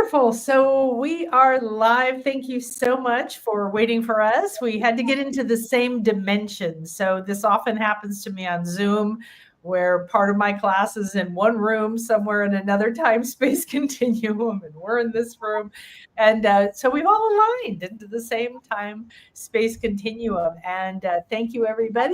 Wonderful. So we are live. Thank you so much for waiting for us. We had to get into the same dimension. So this often happens to me on Zoom, where part of my class is in one room somewhere in another time space continuum, and we're in this room. And so we've all aligned into the same time space continuum. And thank you, everybody.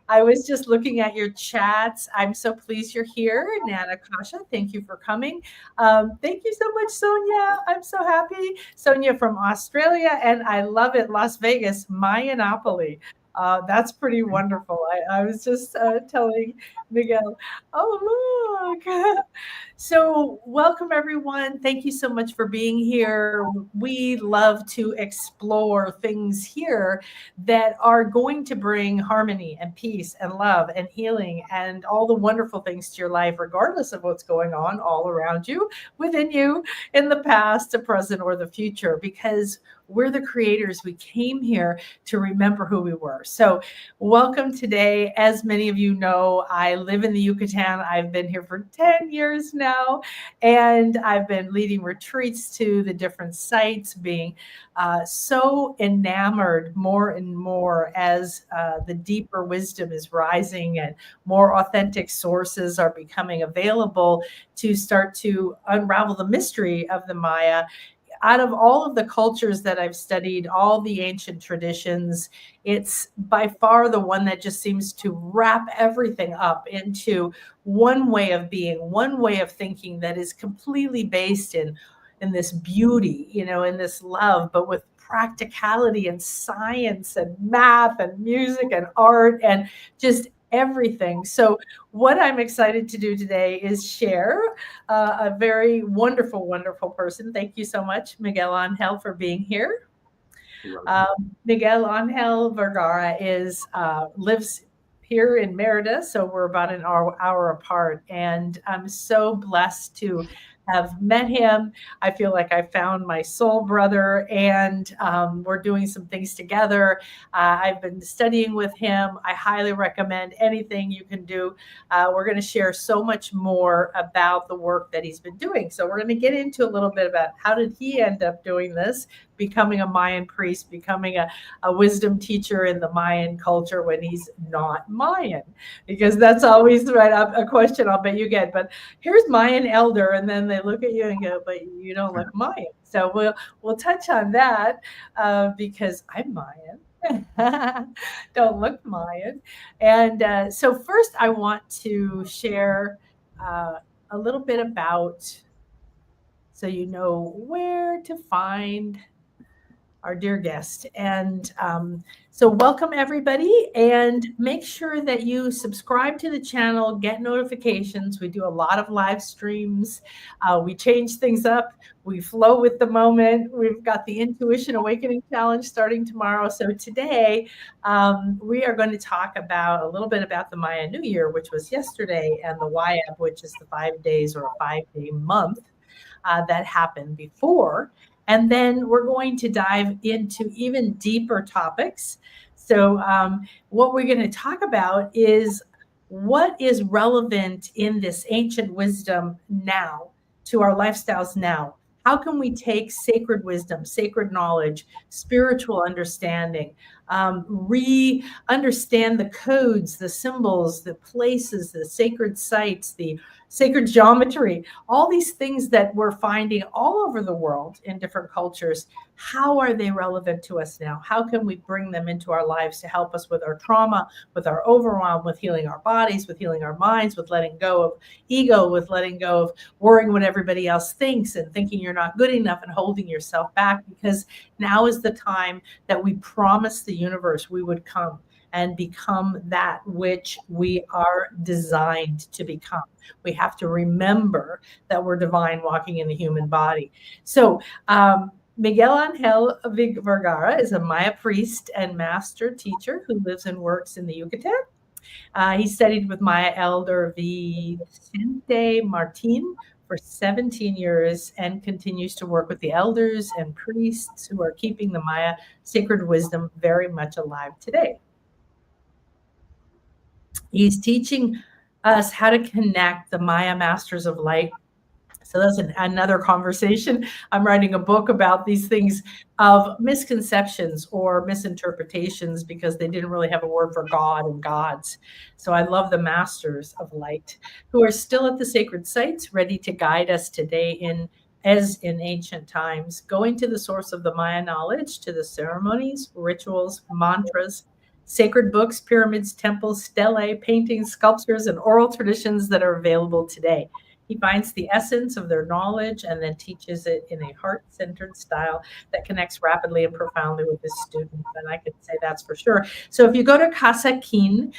I was just looking at your chats. I'm so pleased you're here. Nana Kasha, thank you for coming. Thank you so much, Sonia. I'm so happy. Sonia from Australia, and I love it, Las Vegas, Mayanopoly. That's pretty wonderful. I was just telling Miguel, oh, look. So welcome, everyone. Thank you so much for being here. We love to explore things here that are going to bring harmony and peace and love and healing and all the wonderful things to your life, regardless of what's going on all around you, within you, in the past, the present, or the future, because we're the creators. We came here to remember who we were. So welcome today. As many of you know, I live in the Yucatan. I've been here for 10 years now, and I've been leading retreats to the different sites, being so enamored more and more as the deeper wisdom is rising and more authentic sources are becoming available to start to unravel the mystery of the Maya. Out of all of the cultures that I've studied, all the ancient traditions, it's by far the one that just seems to wrap everything up into one way of being, one way of thinking that is completely based in this beauty, in this love, but with practicality and science and math and music and art and just everything. So what I'm excited to do today is share a very wonderful, wonderful person. Thank you so much, Miguel Angel, for being here. Miguel Angel Vergara lives here in Merida, so we're about an hour apart. And I'm so blessed to have met him. I feel like I found my soul brother, and we're doing some things together. I've been studying with him. I highly recommend anything you can do. We're going to share so much more about the work that he's been doing. So we're going to get into a little bit about how did he end up doing this, becoming a Mayan priest, becoming a wisdom teacher in the Mayan culture when he's not Mayan, because that's always a question I'll bet you get. But here's Mayan elder, and then they look at you and go, but you don't look Mayan. So we'll touch on that because I'm Mayan. Don't look Mayan. And so first I want to share a little bit about, so you know where to find our dear guest. And so welcome, everybody, and make sure that you subscribe to the channel, get notifications. We do a lot of live streams. We change things up. We flow with the moment. We've got the Intuition Awakening Challenge starting tomorrow. So today we are going to talk a little bit about the Maya New Year, which was yesterday, and the Wayeb, which is the 5 days or a 5-day month that happened before. And then we're going to dive into even deeper topics. So what we're going to talk about is what is relevant in this ancient wisdom now to our lifestyles now. How can we take sacred wisdom, sacred knowledge, spiritual understanding, understand the codes, the symbols, the places, the sacred sites, the sacred geometry, all these things that we're finding all over the world in different cultures. How are they relevant to us now? How can we bring them into our lives to help us with our trauma, with our overwhelm, with healing our bodies, with healing our minds, with letting go of ego, with letting go of worrying what everybody else thinks and thinking you're not good enough and holding yourself back, because now is the time that we promised the universe we would come and become that which we are designed to become. We have to remember that we're divine walking in the human body. So Miguel Angel Vergara is a Maya priest and master teacher who lives and works in the Yucatan. He studied with Maya elder Vicente Martin for 17 years and continues to work with the elders and priests who are keeping the Maya sacred wisdom very much alive today. He's teaching us how to connect the Maya masters of light So that's another conversation. I'm writing a book about these things of misconceptions or misinterpretations because they didn't really have a word for God and gods. So I love the masters of light who are still at the sacred sites, ready to guide us today in as in ancient times, going to the source of the Maya knowledge, to the ceremonies, rituals, mantras, sacred books, pyramids, temples, stelae, paintings, sculptures, and oral traditions that are available today. He finds the essence of their knowledge and then teaches it in a heart centered style that connects rapidly and profoundly with his students. And I can say that's for sure. So if you go to casakin.org,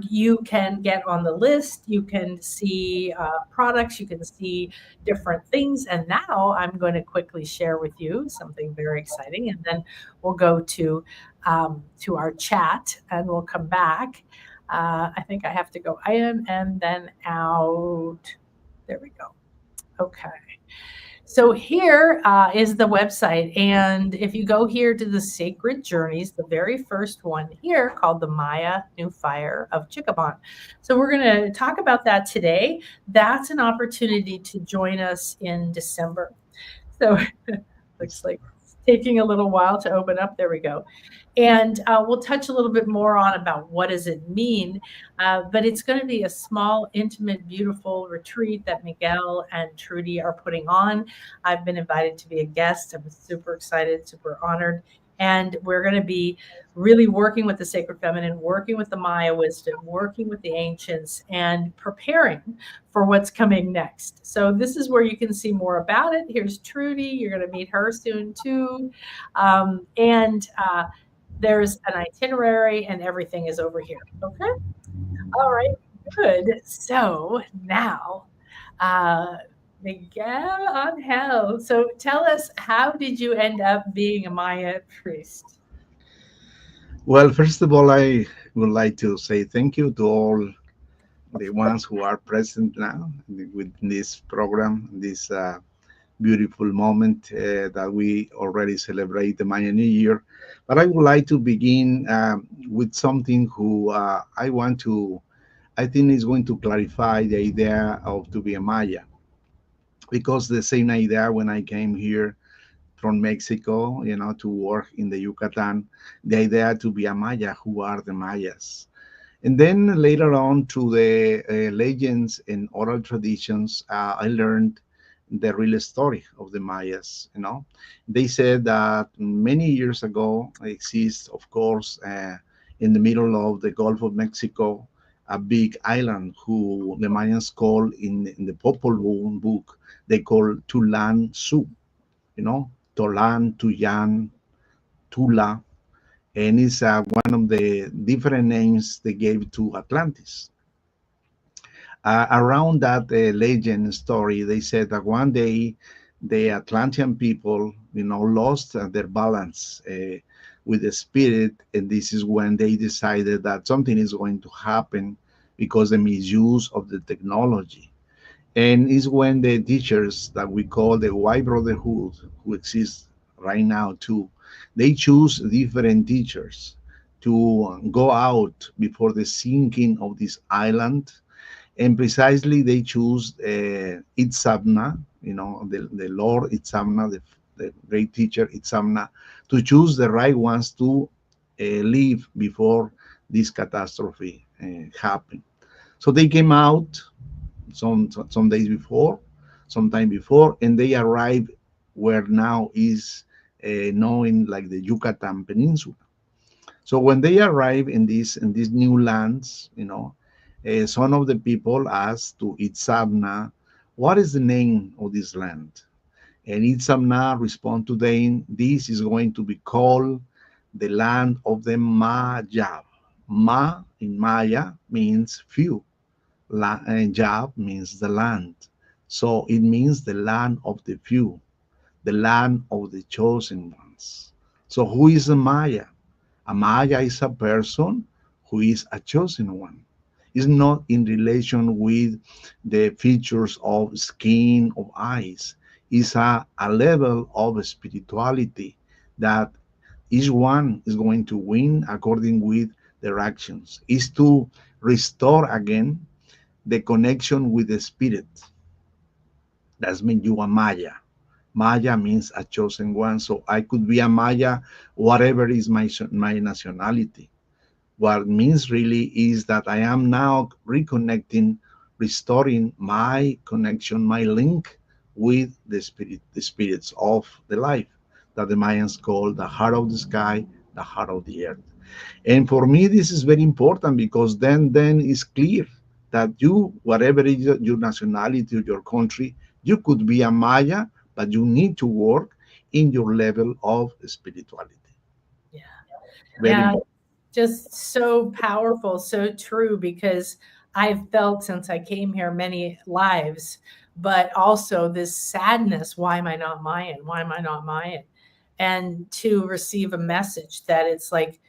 you can get on the list, you can see products, you can see different things. And now I'm going to quickly share with you something very exciting. And then we'll go to our chat and we'll come back. I think I have to go in and then out. There we go. Okay. So here is the website. And if you go here to the Sacred Journeys, the very first one here called the Maya New Fire of Chicabon. So we're going to talk about that today. That's an opportunity to join us in December. So looks like it's taking a little while to open up. There we go. And we'll touch a little bit more on about what does it mean. But it's going to be a small, intimate, beautiful retreat that Miguel and Trudy are putting on. I've been invited to be a guest. I'm super excited, super honored. And we're going to be really working with the sacred feminine, working with the Maya wisdom, working with the ancients, and preparing for what's coming next. So this is where you can see more about it. Here's Trudy. You're going to meet her soon too. There's an itinerary and everything is over here. Okay. All right. Good. So now, Miguel Angel. So tell us, how did you end up being a Maya priest? Well, first of all, I would like to say thank you to all the ones who are present now with this program, this beautiful moment that we already celebrate the Mayan New Year. But I would like to begin with something who I think is going to clarify the idea of to be a Maya, because the same idea when I came here from Mexico, to work in the Yucatan, the idea to be a Maya, who are the Mayas. And then later on, through the legends and oral traditions, I learned the real story of the Mayas. They said that many years ago exists, of course, in the middle of the Gulf of Mexico, a big island who the Mayans call in the Popol Vuh book, they call Tulan Su, Tolan, Tuyan, Tula, and it's one of the different names they gave to Atlantis. Around that legend story, they said that one day the Atlantean people, lost their balance with the spirit, and this is when they decided that something is going to happen because the misuse of the technology. And is when the teachers that we call the White Brotherhood, who exists right now too, they choose different teachers to go out before the sinking of this island. And precisely they choose Itzamna, the Lord Itzamna, the great teacher Itzamna, to choose the right ones to leave before this catastrophe happened. So they came out some days before, sometime before, and they arrived where now is known like the Yucatan Peninsula. So when they arrive in these new lands, some of the people asked to Itzamna, "What is the name of this land?" And Itzamna respond to them, "This is going to be called the land of the Maya." Ma in Maya means few. Jab means the land. So it means the land of the few, the land of the chosen ones. So who is a Maya? A Maya is a person who is a chosen one. It's not in relation with the features of skin or eyes. It's a level of spirituality that each one is going to win according with their actions. Is to restore again the connection with the spirit. That means you are Maya. Maya means a chosen one. So I could be a Maya, whatever is my nationality. What means really is that I am now reconnecting, restoring my connection, my link with the spirits of the life that the Mayans call the heart of the sky, the heart of the earth. And for me, this is very important because then it's clear that you, whatever is your nationality or your country, you could be a Maya, but you need to work in your level of spirituality. Yeah. Very Yeah. important. Just so powerful, so true, because I've felt since I came here many lives, but also this sadness. Why am I not Mayan? Why am I not Mayan? And to receive a message that it's like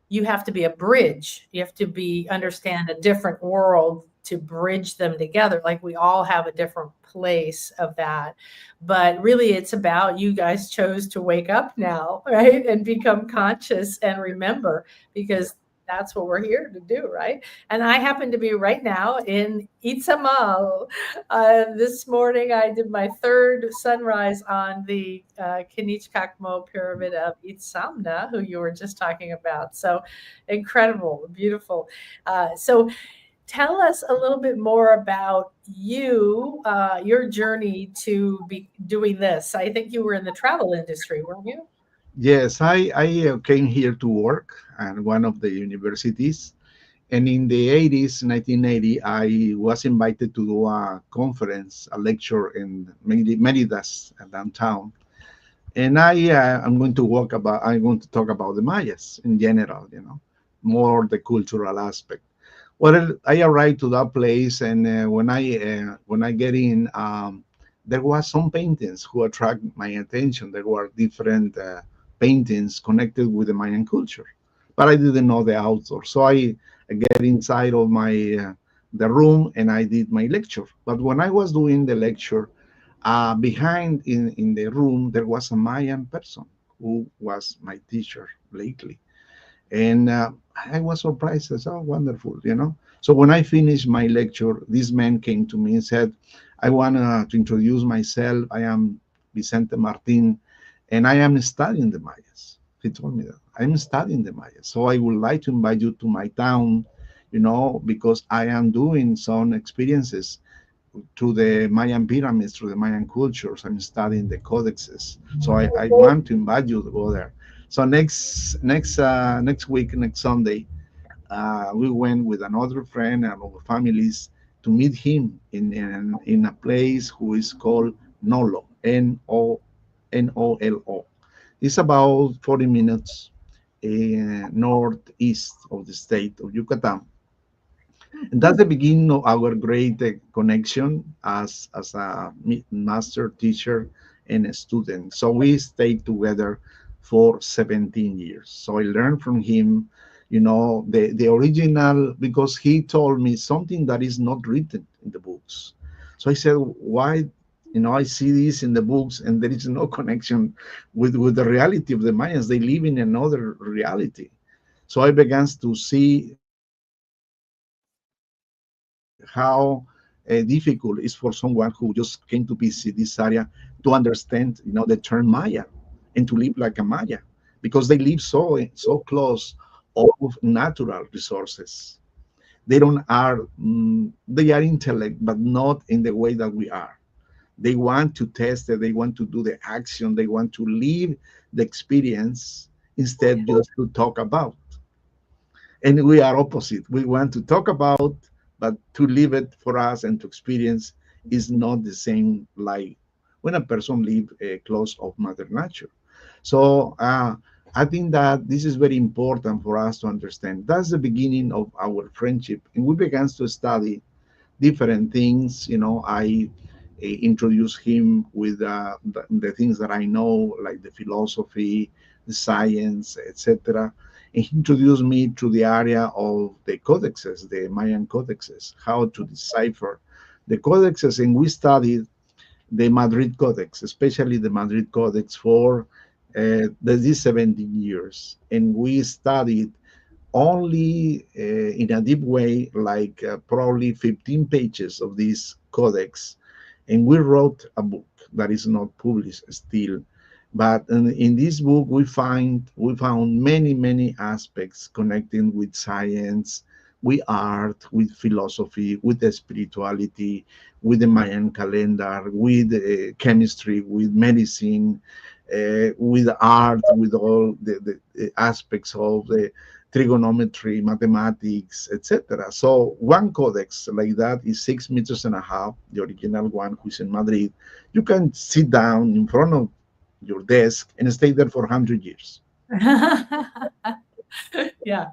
you have to be a bridge. You have to be understand a different world to bridge them together. Like we all have a different place of that. But really it's about you guys chose to wake up now, right? And become conscious and remember because that's what we're here to do, right? And I happen to be right now in Itzamal. This morning, I did my third sunrise on the Kinichkakmo pyramid of Itzamna, who you were just talking about. So incredible, beautiful. So tell us a little bit more about you, your journey to be doing this. I think you were in the travel industry, weren't you? Yes, I came here to work at one of the universities. And in the 80s, 1980, I was invited to do a conference, a lecture in Meridas, downtown. And I'm going to talk about the Mayas in general, more the cultural aspect. Well, I arrived to that place, and when I get in, there was some paintings who attract my attention. There were different paintings connected with the Mayan culture, but I didn't know the author. So I get inside of my the room and I did my lecture. But when I was doing the lecture, behind in the room there was a Mayan person who was my teacher lately, and I was surprised. I said, "Oh, wonderful!" So when I finished my lecture, this man came to me and said, "I want to introduce myself. I am Vicente Martin, and I am studying the Mayas." He told me that I'm studying the Mayas, so I would like to invite you to my town, because I am doing some experiences through the Mayan pyramids, through the Mayan cultures. I'm studying the codexes, so I want to invite you to go there. So next week, next Sunday, we went with another friend and our families to meet him in a place who is called Nolo, Nolo. It's about 40 minutes northeast of the state of Yucatan. And that's the beginning of our great connection as a master teacher and a student. So we stayed together for 17 years. So I learned from him, the original, because he told me something that is not written in the books. So I said, why? I see this in the books and there is no connection with the reality of the Mayans. They live in another reality. So I began to see how difficult it is for someone who just came to visit this area to understand, the term Maya and to live like a Maya, because they live so close of natural resources. They are intellect, but not in the way that we are. They want to test it. They want to do the action. They want to live the experience instead just to talk about. And we are opposite. We want to talk about, but to live it for us and to experience is not the same like when a person live close of Mother Nature. So I think that this is very important for us to understand. That's the beginning of our friendship, and we began to study different things. I introduced him with the things that I know, like the philosophy, the science, etc. And he introduced me to the area of the codexes, the Mayan codexes, how to decipher the codexes. And we studied the Madrid Codex, especially the Madrid Codex for these 17 years. And we studied only in a deep way, like probably 15 pages of this codex. and we wrote a book that is not published still. But in this book, we found many aspects connecting with science, with art, with philosophy, with the spirituality, with the Mayan calendar, with chemistry, with medicine, with art, with all the aspects of the trigonometry, mathematics, etc. So one codex like that is 6 meters and a half, the original one, who is in Madrid. You can sit down in front of your desk and stay there for 100 years. Yeah.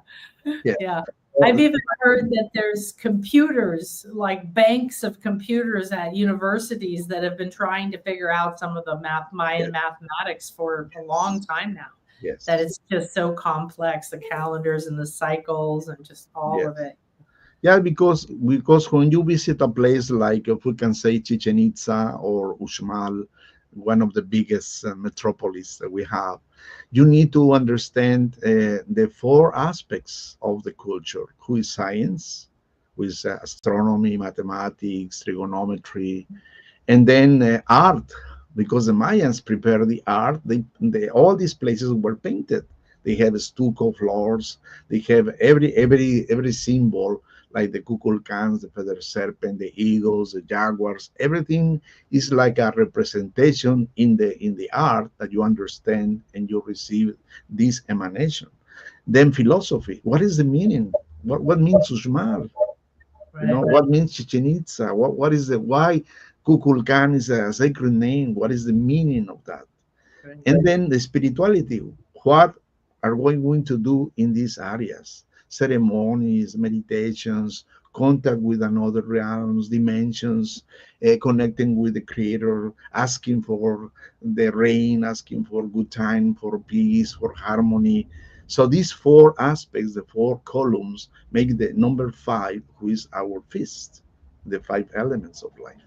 Yeah. Yeah. I've even heard that there's computers, like banks of computers at universities that have been trying to figure out some of the Mayan Yes. mathematics for a long time now. That Yes. it's just so complex, the calendars and the cycles and just all of Yes. it. Yeah, because when you visit a place like, if we can say, Chichen Itza or Uxmal, one of the biggest metropolis that we have, you need to understand the four aspects of the culture: who is science, who is astronomy, mathematics, trigonometry, and then art, because the Mayans prepared the art. They all these places were painted. They have stucco floors. They have every symbol, like the kukulkans, the feather serpent, the eagles, the jaguars. Everything is like a representation in the art that you understand and you receive this emanation. Then philosophy. What is the meaning? What means Uxmal? Right. What means Chichen Itza? What is the why Kukulkan is a sacred name? What is the meaning of that? Right. And then the spirituality. What are we going to do in these areas? Ceremonies, meditations, contact with another realms, dimensions, connecting with the Creator, asking for the rain, asking for good time, for peace, for harmony. So these four aspects, the four columns, make the number five, who is our feast, the five elements of life.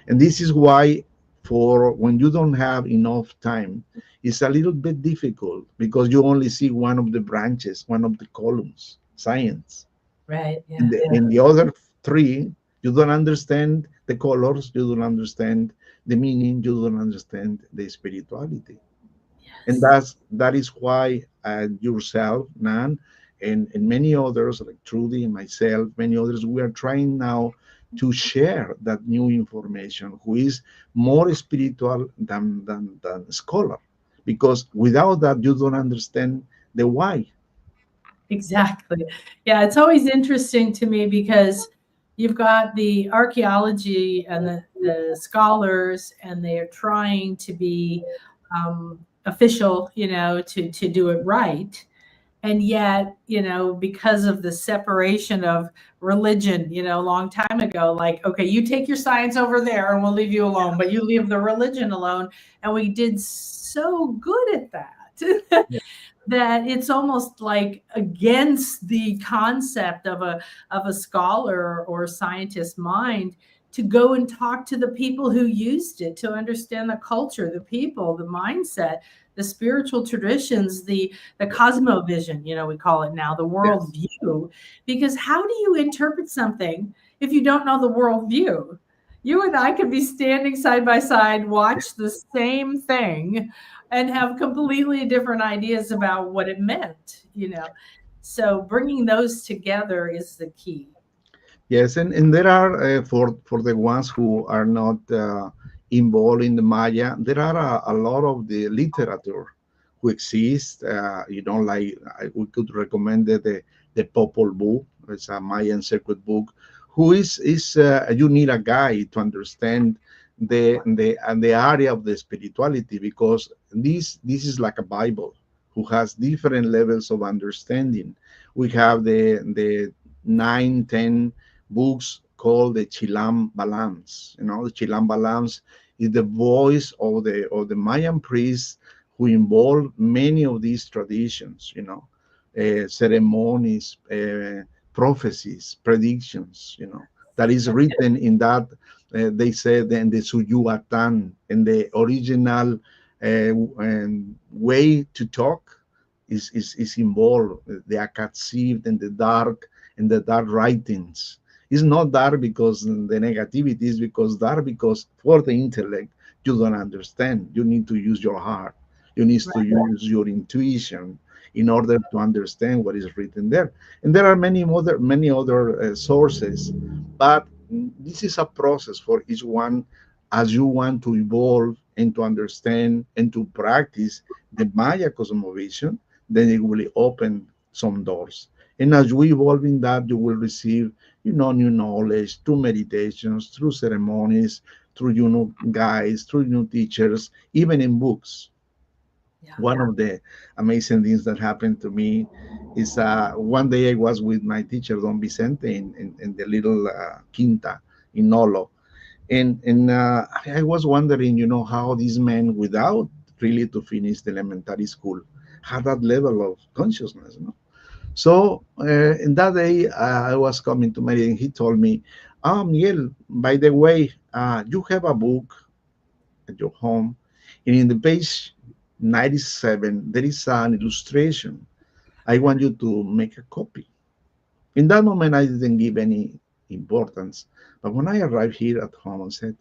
And this is why, for when you don't have enough time, it's a little bit difficult because you only see one of the branches, one of the columns, science. Right. And Yeah. the other three, you don't understand the colors, you don't understand the meaning, you don't understand the spirituality. And Yes. that is why yourself, Nan, and many others like Trudy and myself, many others, we are trying now to share that new information, who is more spiritual than scholar, because without that you don't understand the why. Exactly. Yeah, it's always interesting to me because you've got the archaeology and the scholars, and they're trying to be official, to do it right. And yet, because of the separation of religion, a long time ago, like, okay, you take your science over there and we'll leave you alone, but you leave the religion alone. And we did so good at that. Yeah. That it's almost like against the concept of a scholar or scientist mind to go and talk to the people who used it, to understand the culture, the people, the mindset, the spiritual traditions, the cosmovision, we call it now, the world Yes. view. Because how do you interpret something if you don't know the world view? You and I could be standing side by side, watch the same thing, and have completely different ideas about what it meant. So bringing those together is the key. Yes, and there are for the ones who are not involved in the Maya, there are a lot of the literature who exists. Like we could recommend the Popol Vuh. It's a Mayan sacred book. Who is you need a guide to understand the area of the spirituality, because this is like a Bible who has different levels of understanding. We have the 9, 10 books called the Chilam Balams. The Chilam Balams is the voice of the Mayan priests who involve many of these traditions. Ceremonies, prophecies, predictions. That is written in that. They said in the Suyuatan, in the original way to talk is involved. The Akatsiv and the dark writings, It's not dark because the negativity is because dark because for the intellect you don't understand. You need to use your heart. You need to Right. use your intuition in order to understand what is written there. And there are many other sources, but this is a process for each one as you want to evolve and to understand and to practice the Maya cosmovision. Then it will open some doors. And as you evolve in that, you will receive, new knowledge through meditations, through ceremonies, through guides, through teachers, even in books. Yeah. One of the amazing things that happened to me is one day I was with my teacher Don Vicente in the little quinta in Nolo, and I was wondering, how these men, without really to finish the elementary school, had that level of consciousness. So in that day, I was coming to Mary, and he told me, Miguel, by the way, you have a book at your home, and in the page 97, there is an illustration. I want you to make a copy. In that moment, I didn't give any importance. But when I arrived here at home, I said,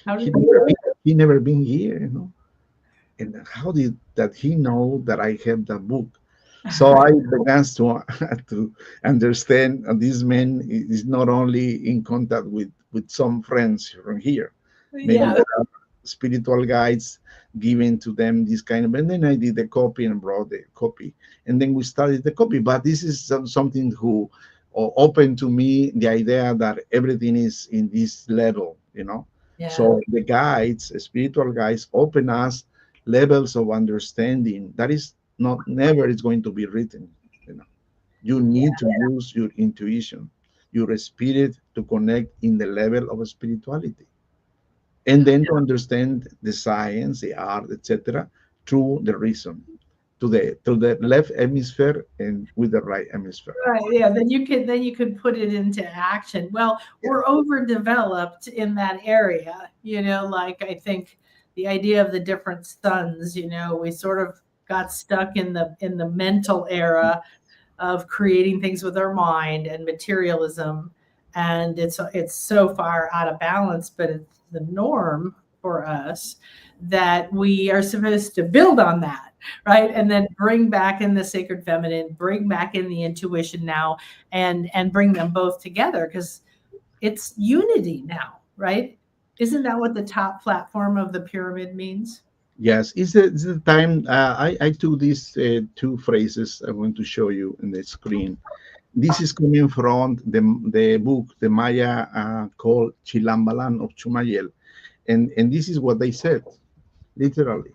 How he did never been, he never been here. And how did that he know that I have that book? So I began to to understand this man is not only in contact with some friends from here, maybe yeah. there are spiritual guides giving to them this kind of. And then I did the copy and brought the copy, and then we started the copy. But this is something who opened to me the idea that everything is in this level. Yeah. So the guides, spiritual guides, open us levels of understanding that is not never is going to be written. you know you need to use your intuition, your spirit, to connect in the level of spirituality, and then to understand the science, the art, etc., through the reason, to the left hemisphere and with the right hemisphere. Right, yeah, then you can put it into action. Well, Yeah. we're overdeveloped in that area, like I think the idea of the different suns, we sort of got stuck in the mental era of creating things with our mind and materialism, and it's so far out of balance, but it's the norm for us that we are supposed to build on that, right? And then bring back in the sacred feminine, bring back in the intuition now, and bring them both together, because it's unity now, right? Isn't that what the top platform of the pyramid means? Yes, it's the time. I took these two phrases I want to show you in the screen. This is coming from the book, the Maya, called Chilambalan of Chumayel. And this is what they said, literally.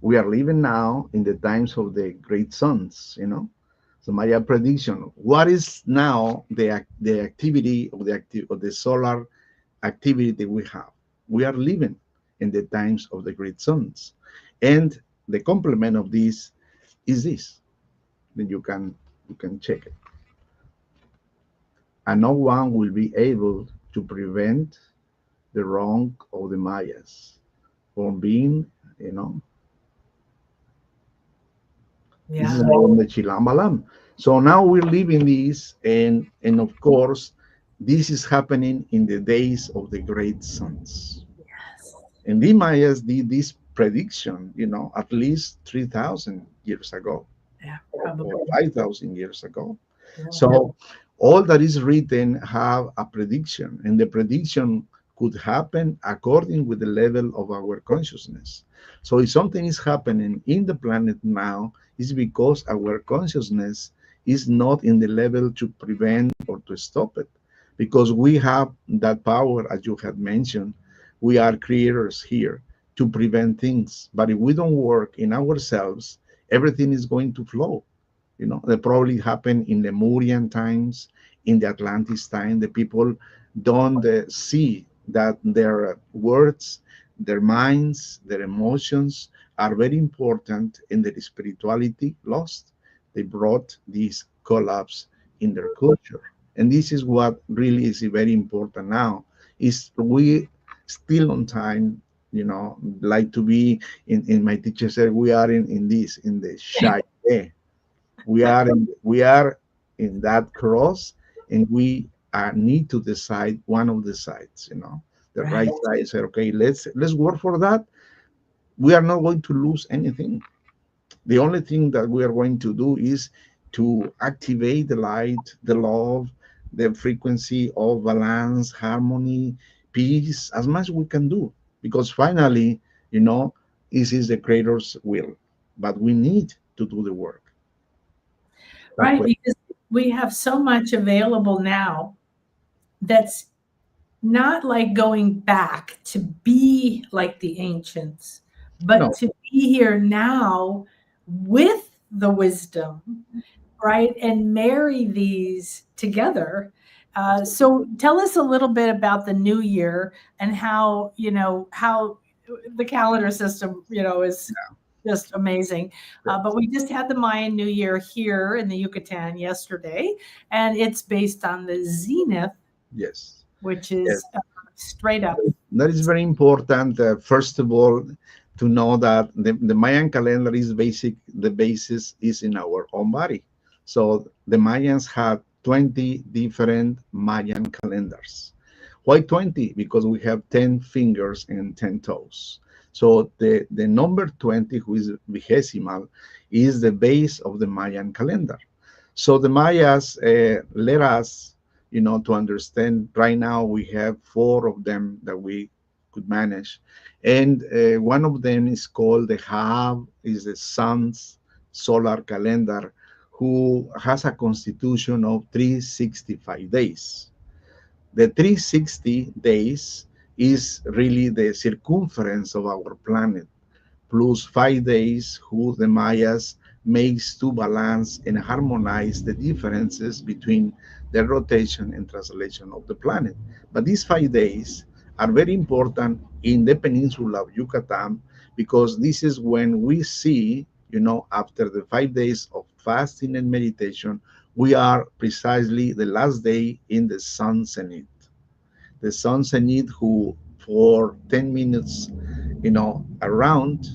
We are living now in the times of the great suns. So Maya prediction. What is now the activity of the solar activity that we have? We are living in the times of the great suns. And the complement of this is this. Then you can check it. And no one will be able to prevent the wrong of the Mayas from being, you know, this is Yeah. from the Chilambalam. So now we're living this, and of course, this is happening in the days of the great suns. And the Mayas did this prediction, at least 3,000 years ago, Yeah, or probably. 5,000 years ago. Yeah. So all that is written have a prediction, and the prediction could happen according with the level of our consciousness. So if something is happening in the planet now, it's because our consciousness is not in the level to prevent or to stop it. Because we have that power, as you had mentioned, we are creators here to prevent things. But if we don't work in ourselves, everything is going to flow. That probably happened in Lemurian times, in the Atlantis time. The people don't see that their words, their minds, their emotions are very important, and their spirituality lost. They brought this collapse in their culture. And this is what really is very important now, is we still on time, like to be in my teacher said, we are in the shy day. We are in that cross, and we need to decide one of the sides. The right Right. side said, okay, let's work for that. We are not going to lose anything. The only thing that we are going to do is to activate the light, the love, the frequency of balance, harmony, peace, as much as we can do. Because finally, this is the Creator's will. But we need to do the work. That Right. way. Because we have so much available now that's not like going back to be like the ancients, but No, to be here now with the wisdom, right? And marry these together. So tell us a little bit about the new year and how the calendar system, is just amazing. But we just had the Mayan New Year here in the Yucatan yesterday, and it's based on the zenith, yes. which Yes. is straight up. That is very important. First of all, to know that the Mayan calendar is basic. The basis is in our own body. So the Mayans had 20 different Mayan calendars. Why 20? Because we have 10 fingers and 10 toes. So the number 20, who is vigesimal, is the base of the Mayan calendar. So the Mayas let us, to understand. Right now we have four of them that we could manage, and one of them is called the Haab, is the sun's solar calendar, who has a constitution of 365 days. The 360 days is really the circumference of our planet plus 5 days who the Mayas makes to balance and harmonize the differences between the rotation and translation of the planet. But these 5 days are very important in the peninsula of Yucatan because this is when we see, after the 5 days of fasting and meditation, we are precisely the last day in the sun zenith. The sun zenith, who for 10 minutes around,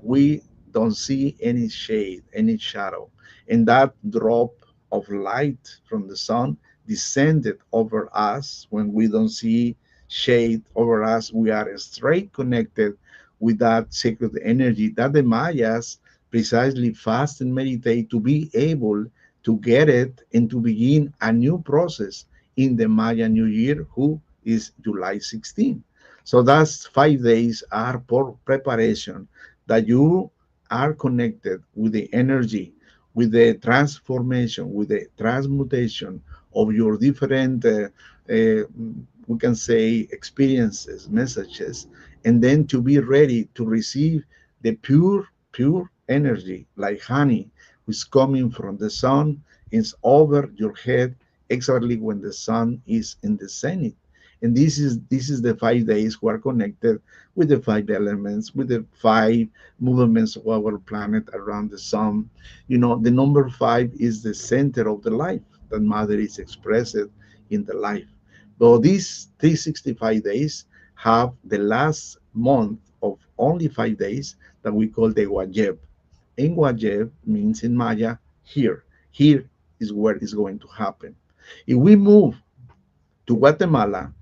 we don't see any shade, any shadow. And that drop of light from the sun descended over us. When we don't see shade over us, we are straight connected with that sacred energy that the Mayas precisely fast and meditate to be able to get it and to begin a new process in the Maya New Year, who is July 16. So that's 5 days are for preparation, that you are connected with the energy, with the transformation, with the transmutation of your different, we can say, experiences, messages, and then to be ready to receive the pure energy like honey, which is coming from the sun, is over your head exactly when the sun is in the zenith. And this is the 5 days who are connected with the five elements, with the five movements of our planet around the sun. The number five is the center of the life that mother is expressed in the life. Though these 365 days have the last month of only 5 days that we call the Wayeb. And Wayeb means in Maya here. Here is where it's going to happen. If we move to Guatemala,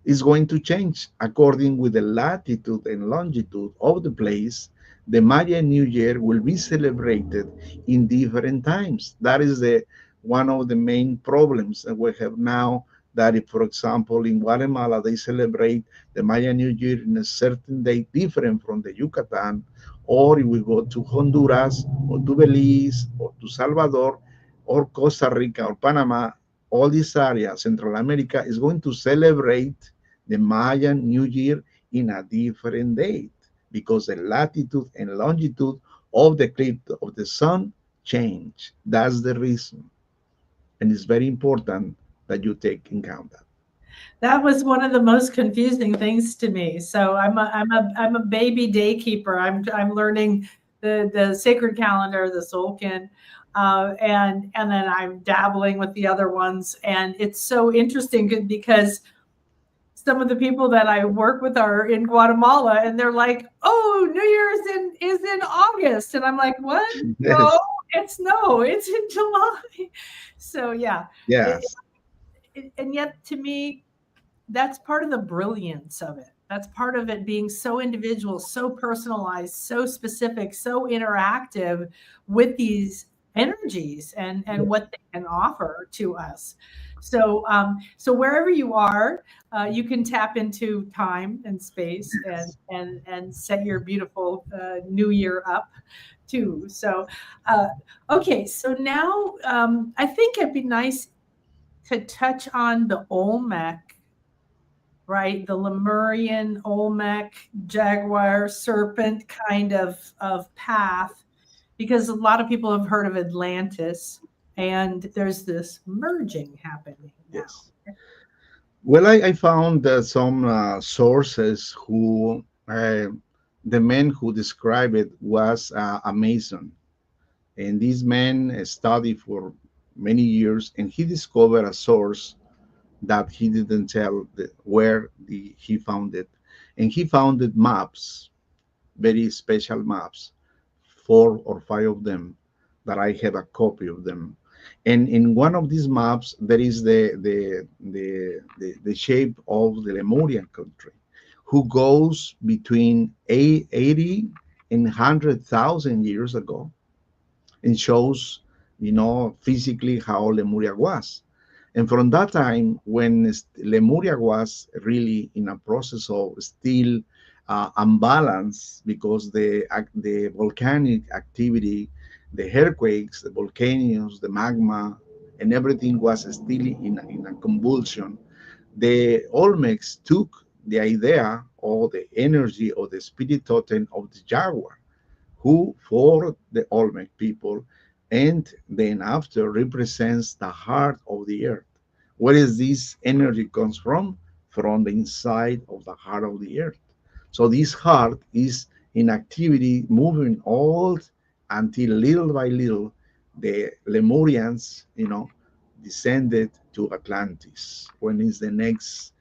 is going to change according with the latitude and longitude of the place. The Maya New Year will be celebrated in different times. That is the one of the main problems that we have now. That if, for example, in Guatemala they celebrate the Maya New Year in a certain day different from the Yucatan, or if we go to Honduras or to Belize or to Salvador or Costa Rica or Panama, all this area, Central America, is going to celebrate the Mayan New Year in a different date because the latitude and longitude of the eclipse of the sun change. That's the reason. And it's very important that you take in count that. That was one of the most confusing things to me. So I'm a baby day keeper. I'm learning the sacred calendar, the Solkin, and then I'm dabbling with the other ones. And it's so interesting because some of the people that I work with are in Guatemala, and they're like, "Oh, New Year's is in August," and I'm like, "What? No, Yes. It's no, it's in July. So yeah, it, Yes, and yet to me, that's part of the brilliance of it. That's part of it being so individual, so personalized, so specific, so interactive with these energies and what they can offer to us. So, so wherever you are, you can tap into time and space and set your beautiful new year up too. So, uh, okay, so now I think it'd be nice to touch on the Olmec, right? The Lemurian, Olmec, jaguar, serpent kind of path, because a lot of people have heard of Atlantis, and there's this merging happening now. yes. Well, I found some sources who the man who described it was a Mason, and this man studied for many years, and he discovered a source that he didn't tell where he found it, and he found it maps, very special maps, 4 or 5 of them, that I have a copy of them. And in one of these maps, there is the shape of the Lemurian country, who goes between 80 and 100,000 years ago, and shows, physically how Lemuria was. And from that time, when Lemuria was really in a process of still unbalance, because the volcanic activity, the earthquakes, the volcanoes, the magma, and everything was still in a convulsion, the Olmecs took the idea or the energy or the spirit totem of the jaguar, who for the Olmec people, and then after represents the heart of the earth. Where is this energy comes from? From the inside of the heart of the earth. So this heart is in activity, moving all until little by little the Lemurians, descended to Atlantis. When is the next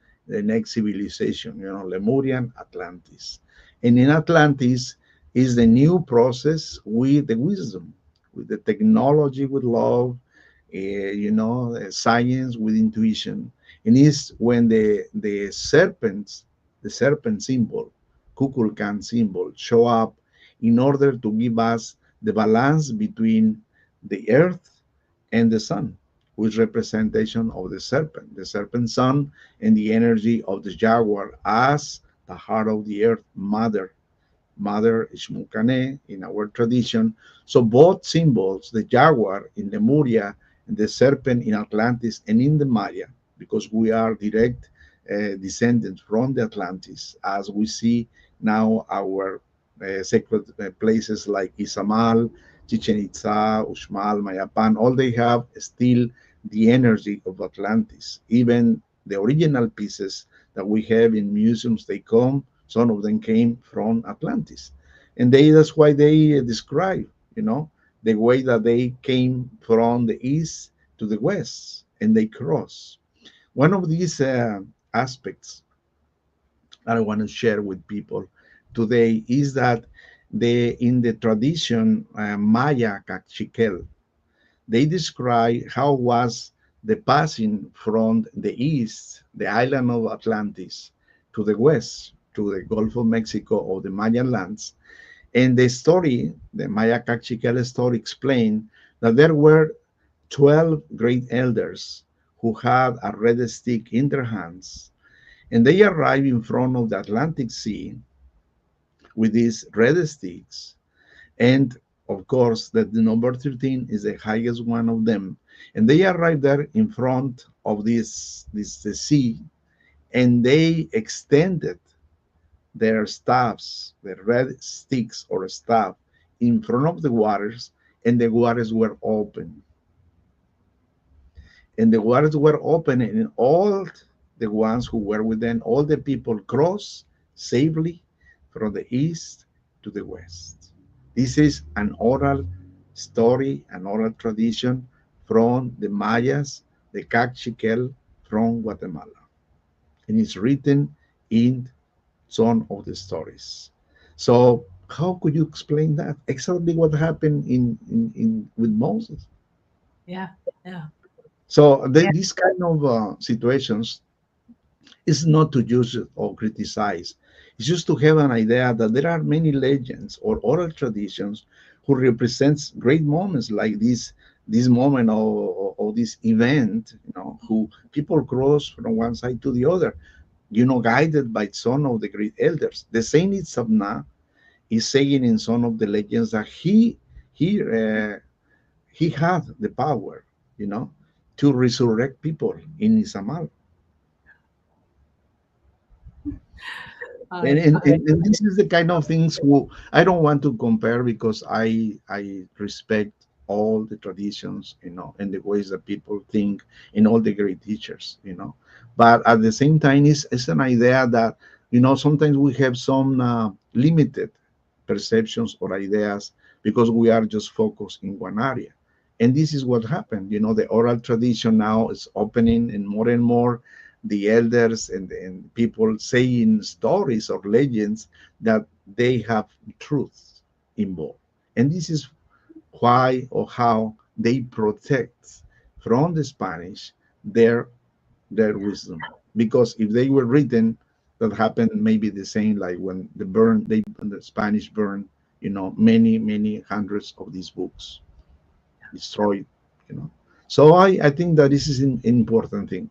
civilization? Lemurian Atlantis. And in Atlantis is the new process with the wisdom, with the technology, with love, science with intuition. And it's when the serpent symbol, Kukulkan symbol, show up in order to give us the balance between the earth and the sun, which representation of the serpent sun, and the energy of the jaguar as the heart of the earth, Mother Ishmukane in our tradition. So both symbols, the jaguar in Lemuria and the serpent in Atlantis and in the Maya, because we are direct descendants from the Atlantis, as we see now our sacred places like Izamal, Chichen Itza, Uxmal, Mayapan, all they have still the energy of Atlantis. Even the original pieces that we have in museums, some of them came from Atlantis. And that's why they describe, the way that they came from the east to the west and they cross. One of these aspects that I want to share with people today is that in the tradition Maya Cachiquel, they describe how was the passing from the east, the island of Atlantis, to the west, to the Gulf of Mexico or the Mayan lands. And the story, the Maya Cachiquel story, explained that there were 12 great elders who had a red stick in their hands, and they arrived in front of the Atlantic Sea with these red sticks. And of course, that the number 13 is the highest one of them. And they arrived there in front of this the sea, and they extended their staffs, the red sticks or staff, in front of the waters, and the waters were open. And the waters were open, and all the ones who were within, all the people crossed safely from the east to the west. This is an oral story, an oral tradition from the Mayas, the Cachiquel from Guatemala. And it's written in some of the stories. So How could you explain that? Exactly what happened in with Moses. Yeah. Yeah. So Yeah. these kind of situations is not to judge or criticize. It's just to have an idea that there are many legends or oral traditions who represents great moments like this moment or this event, who people cross from one side to the other, guided by some of the great elders. The saint Itzamna is saying in some of the legends that he had the power, you know, to resurrect people in Izamal. And, I, and, I, and, and this is the kind of things who I don't want to compare because I respect all the traditions, and the ways that people think and all the great teachers, But at the same time, it's an idea that, sometimes we have some limited perceptions or ideas because we are just focused in one area. And this is what happened. The oral tradition now is opening and more the elders and people saying stories or legends that they have truth involved. And this is why or how they protect from the Spanish their their wisdom. Because if they were written, that happened maybe the same like when the Spanish burned, many hundreds of these books destroyed, you know. So I think that this is an important thing,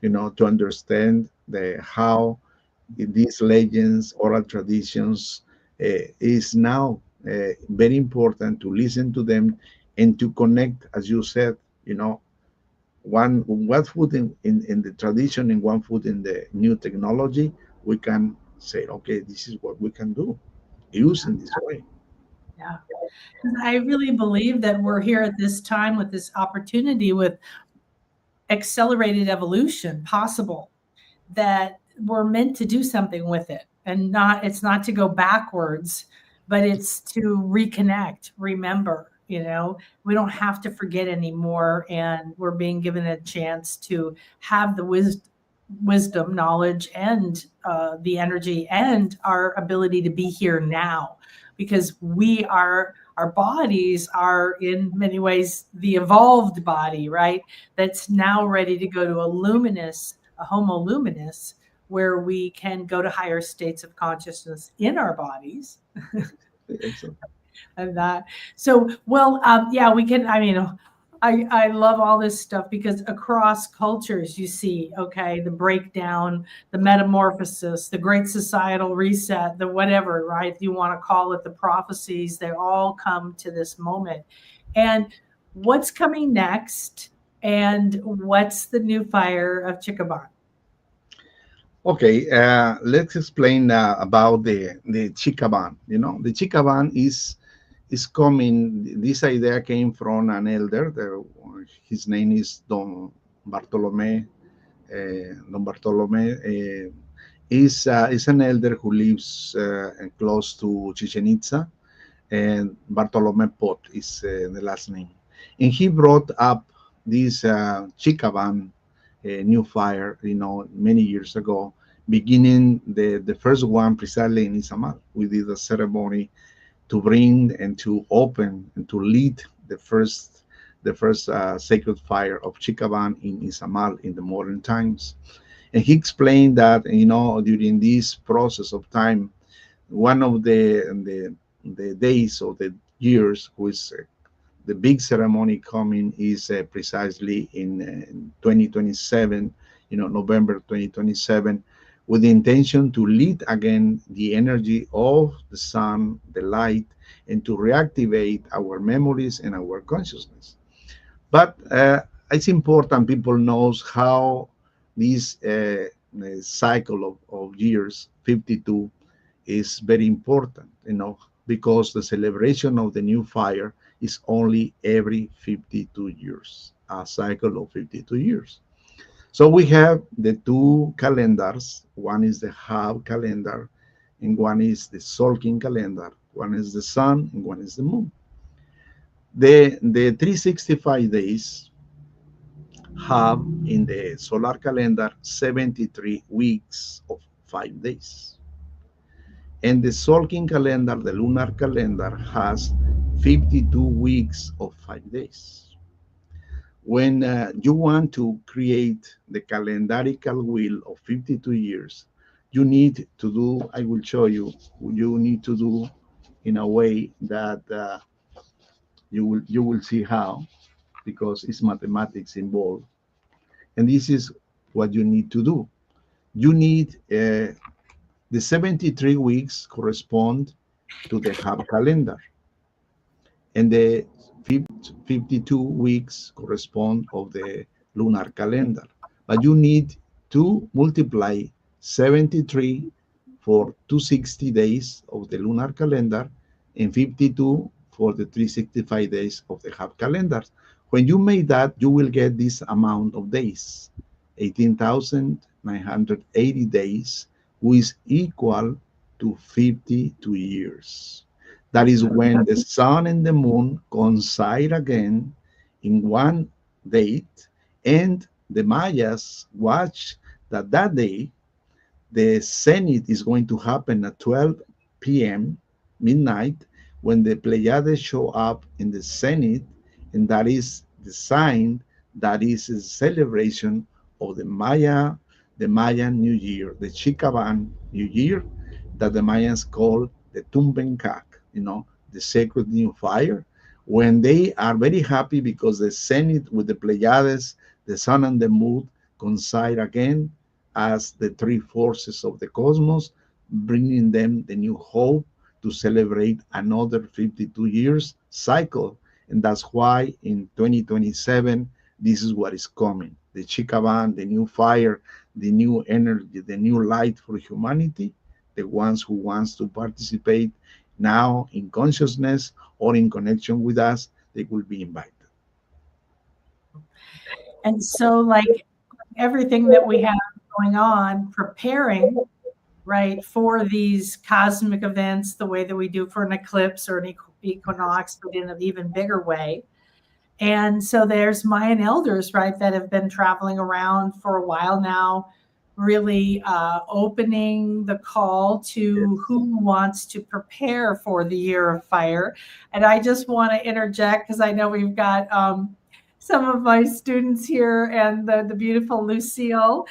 to understand the how these legends, oral traditions, is now very important to listen to them and to connect, as you said, one foot in the tradition and one foot in the new technology. We can say, okay, this is what we can do, use in this way. yeah. I really believe that we're here at this time with this opportunity with accelerated evolution possible, that we're meant to do something with it, and it's not to go backwards, but it's to reconnect, remember, we don't have to forget anymore, and we're being given a chance to have the wisdom, knowledge, and the energy and our ability to be here now, because our bodies are in many ways the evolved body, right? That's now ready to go to a homo luminous, where we can go to higher states of consciousness in our bodies. Excellent. And that, so, well, yeah, we can, I mean, I love all this stuff because across cultures you see, okay, the breakdown, the metamorphosis, the great societal reset, the whatever, right, you want to call it, the prophecies, they all come to this moment. And what's coming next, and what's the new fire of Chikaban? Okay, let's explain about the Chikaban. The Chikaban is coming. This idea came from an elder. His name is Don Bartolome. Don Bartolome is an elder who lives close to Chichen Itza, and Bartolome Pot is the last name. And he brought up this Chikaban new fire, many years ago, beginning the first one precisely in Izamal. We did a ceremony to bring and to open and to lead the first sacred fire of Chikaban in Izamal in the modern times. And he explained that, during this process of time, one of the days or the years, who is the big ceremony coming, is precisely in 2027, November 2027, with the intention to lead again the energy of the sun, the light, and to reactivate our memories and our consciousness. But it's important people knows how this cycle of years, 52, is very important, because the celebration of the new fire is only every 52 years, a cycle of 52 years. So we have the two calendars. One is the Haab calendar, and one is the Solking calendar. One is the sun, and one is the moon. The 365 days have in the solar calendar 73 weeks of 5 days. And the Solking calendar, the lunar calendar, has 52 weeks of 5 days. When you want to create the calendarical wheel of 52 years, you need to do, I will show you, you need to do in a way that you will see how, because it's mathematics involved. And this is what you need to do. You need the 73 weeks correspond to the Haab calendar, and the 52 weeks correspond of the lunar calendar. But you need to multiply 73 for 260 days of the lunar calendar and 52 for the 365 days of the Haab calendar. When you make that, you will get this amount of days, 18,980 days, which is equal to 52 years. That is when the sun and the moon coincide again in one date, and the Mayas watch that day the zenith is going to happen at 12 p.m. midnight, when the Pleiades show up in the zenith, and that is the sign that is a celebration of the Mayan New Year, the Chikaban New Year, that the Mayans call the Tumbenkak, the sacred new fire, when they are very happy because the zenith with the Pleiades, the sun and the moon coincide again as the three forces of the cosmos, bringing them the new hope to celebrate another 52 years cycle. And that's why in 2027, this is what is coming. The Chikaban, the new fire, the new energy, the new light for humanity, the ones who wants to participate now in consciousness or in connection with us, they will be invited. And so, like everything that we have going on, preparing, right, for these cosmic events, the way that we do for an eclipse or an equinox, but in an even bigger way. And so there's Mayan elders, right, that have been traveling around for a while now, really opening the call to who wants to prepare for the year of fire. And I just want to interject, because I know we've got some of my students here, and the beautiful Lucille,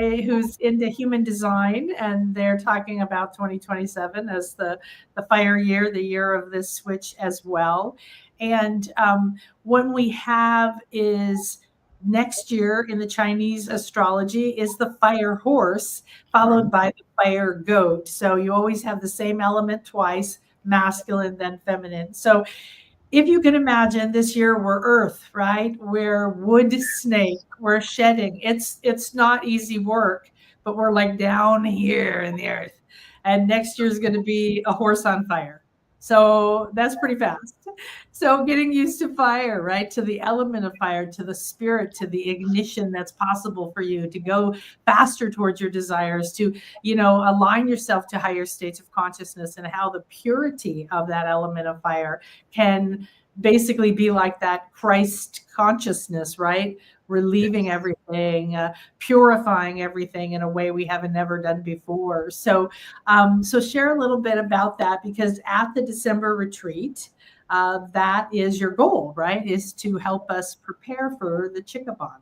who's into human design, and they're talking about 2027 as the fire year, the year of this switch as well. And what we have is next year in the Chinese astrology is the fire horse, followed by the fire goat. So you always have the same element twice, masculine, then feminine. So if you can imagine, this year we're earth, right? We're wood snake, we're shedding. It's not easy work, but we're like down here in the earth. And next year's going to be a horse on fire. So that's pretty fast. So getting used to fire, right? To the element of fire, to the spirit, to the ignition that's possible for you to go faster towards your desires, to, align yourself to higher states of consciousness, and how the purity of that element of fire can basically be like that Christ consciousness, right? Relieving everything, purifying everything in a way we haven't never done before. So share a little bit about that, because at the December retreat, that is your goal, right? Is to help us prepare for the Chikaban.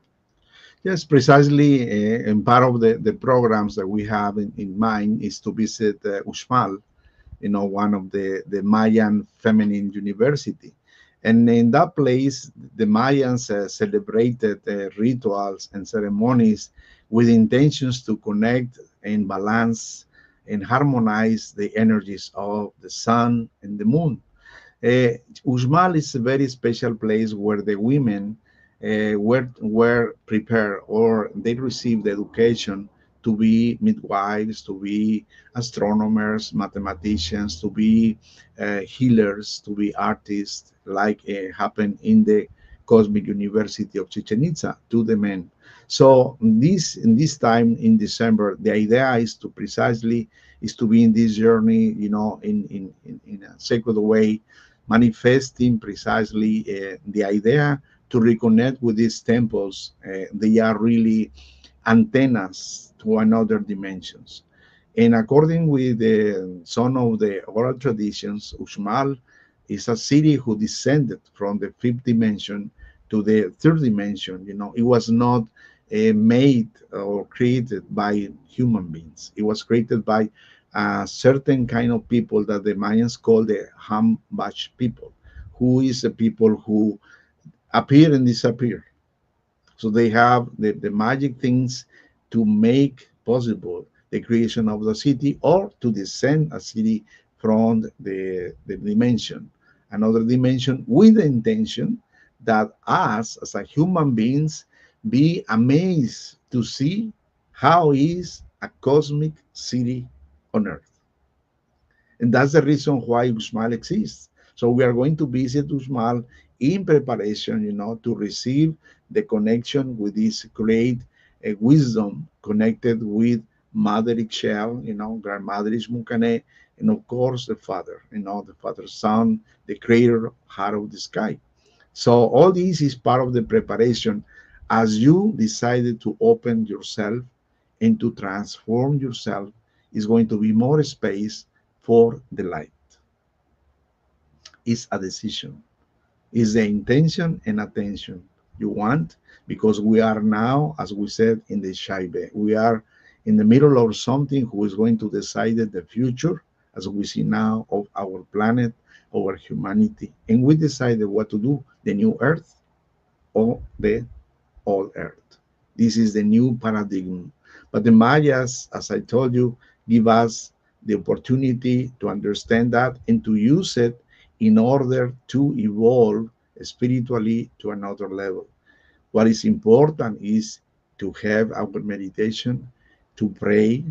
Yes, precisely. And part of the programs that we have in mind is to visit Uxmal, one of the Mayan feminine university. And in that place, the Mayans celebrated rituals and ceremonies with intentions to connect and balance and harmonize the energies of the sun and the moon. Uxmal is a very special place where the women were prepared, or they received education to be midwives, to be astronomers, mathematicians, to be healers, to be artists, like happened in the Cosmic University of Chichen Itza, to the men. So in this time in December, the idea is to be in this journey, in a sacred way, manifesting precisely the idea to reconnect with these temples. They are really antennas to another dimensions. And according with some of the oral traditions, Uxmal is a city who descended from the fifth dimension to the third dimension. It was not made or created by human beings. It was created by a certain kind of people that the Mayans call the Haab people, who is the people who appear and disappear. So they have the magic things to make possible the creation of the city or to descend a city from the dimension, another dimension, with the intention that us as a human beings be amazed to see how is a cosmic city on earth. And that's the reason why Uxmal exists. So we are going to visit Uxmal in preparation, to receive the connection with this great wisdom connected with Mother Ixchel, Grandmother Ishmukane, and of course the Father, the Father Son, the Creator, heart of the sky. So all this is part of the preparation as you decided to open yourself and to transform yourself. Is going to be more space for the light. It's a decision. It's the intention and attention you want, because we are now, as we said, in the Shaibe. We are in the middle of something who is going to decide the future, as we see now, of our planet, our humanity. And we decided what to do, the new earth or the old earth. This is the new paradigm. But the Mayas, as I told you, give us the opportunity to understand that and to use it in order to evolve spiritually to another level. What is important is to have our meditation, to pray,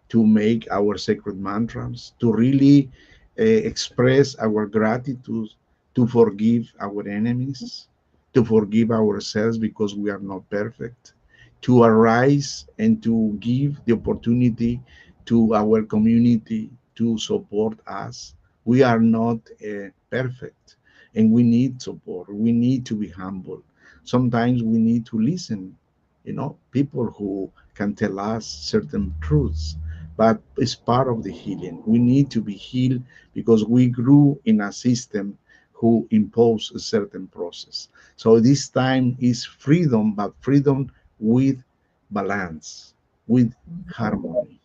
to make our sacred mantras, to really express our gratitude, to forgive our enemies, to forgive ourselves because we are not perfect, to arise and to give the opportunity to our community to support us. We are not perfect and we need support. We need to be humble. Sometimes we need to listen, people who can tell us certain truths, but it's part of the healing. We need to be healed because we grew in a system who imposed a certain process. So this time is freedom, but freedom with balance, with harmony.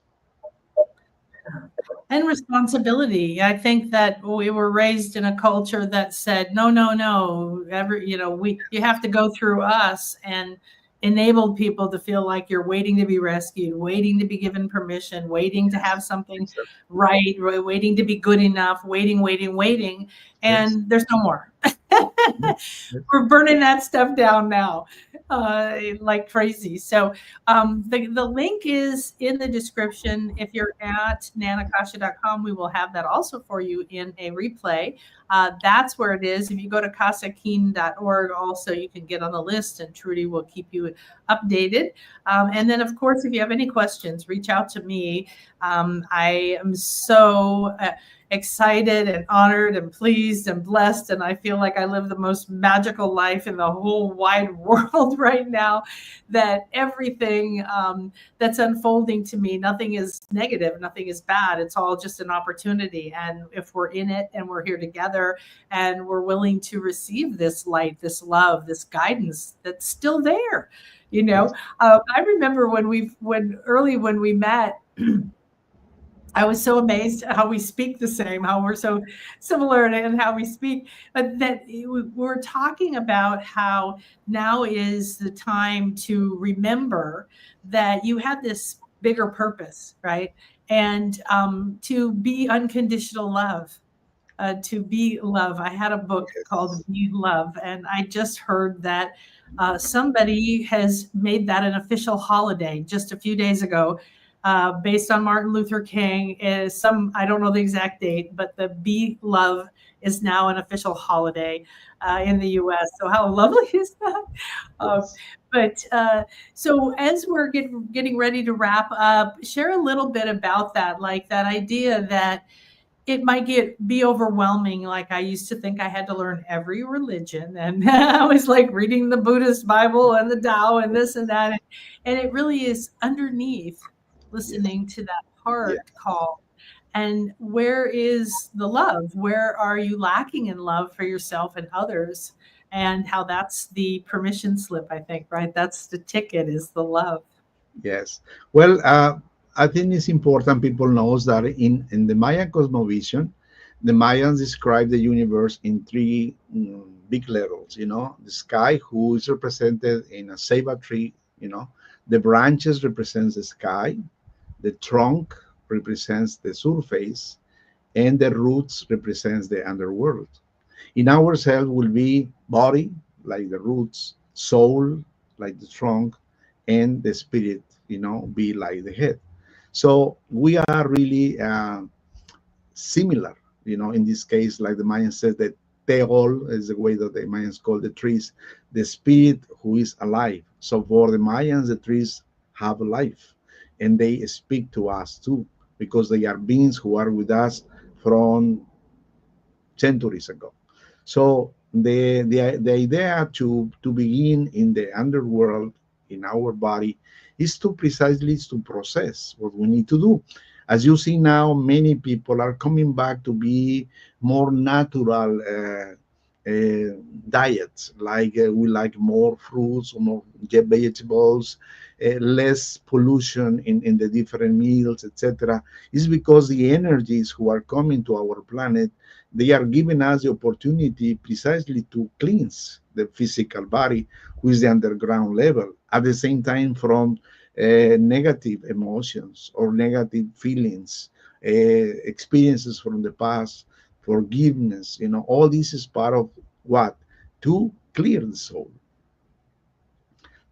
And responsibility. I think that we were raised in a culture that said, no, no, no, you have to go through us, and enabled people to feel like you're waiting to be rescued, waiting to be given permission, waiting to have something Exactly. right, waiting to be good enough, waiting, waiting, waiting. Yes. And there's no more. Yes. We're burning that stuff down now, like crazy. So the link is in the description. If you're at nanakasha.com, we will have that also for you in a replay. That's where it is. If you go to casakeen.org, also you can get on the list, and Trudy will keep you updated. And then, of course, if you have any questions, reach out to me. I am so excited and honored and pleased and blessed, and I feel like I live the most magical life in the whole wide world right now, that everything that's unfolding to me, nothing is negative, nothing is bad. It's all just an opportunity. And if we're in it and we're here together and we're willing to receive this light, this love, this guidance that's still there, Yes. I remember when we met, I was so amazed at how we speak the same, how we're so similar in how we speak. But that we're talking about how now is the time to remember that you had this bigger purpose, right? And to be unconditional love, to be love. I had a book called Yes. Be Love, and I just heard that somebody has made that an official holiday just a few days ago, based on Martin Luther King. Is I don't know the exact date, but the Be Love is now an official holiday in the U.S. So how lovely is that? Uh, Yes. but so as we're getting ready to wrap up, share a little bit about that, like that idea that it might be overwhelming. Like I used to think I had to learn every religion, and I was like reading the Buddhist Bible and the Tao and this and that. And it really is underneath Yes. listening to that heart call. And where is the love? Where are you lacking in love for yourself and others? And how that's the permission slip, I think, right? That's the ticket, is the love. Yes. Well, I think it's important people knows that in the Mayan cosmovision, the Mayans describe the universe in three big levels. The sky, who is represented in a ceiba tree. The branches represents the sky, the trunk represents the surface, and the roots represents the underworld. In ourselves will be body, like the roots, soul, like the trunk, and the spirit, be like the head. So we are really similar, in this case, like the Mayan says that Teol is the way that the Mayans call the trees, the spirit who is alive. So for the Mayans, the trees have life and they speak to us too, because they are beings who are with us from centuries ago. So the idea to begin in the underworld in our body is to precisely to process what we need to do. As you see now, many people are coming back to be more natural diets. Like we like more fruits, more vegetables, less pollution in the different meals, etc. Is because the energies who are coming to our planet, they are giving us the opportunity precisely to cleanse the physical body, who is the underground level, at the same time from negative emotions or negative feelings, experiences from the past, forgiveness. All this is part of what? To clear the soul.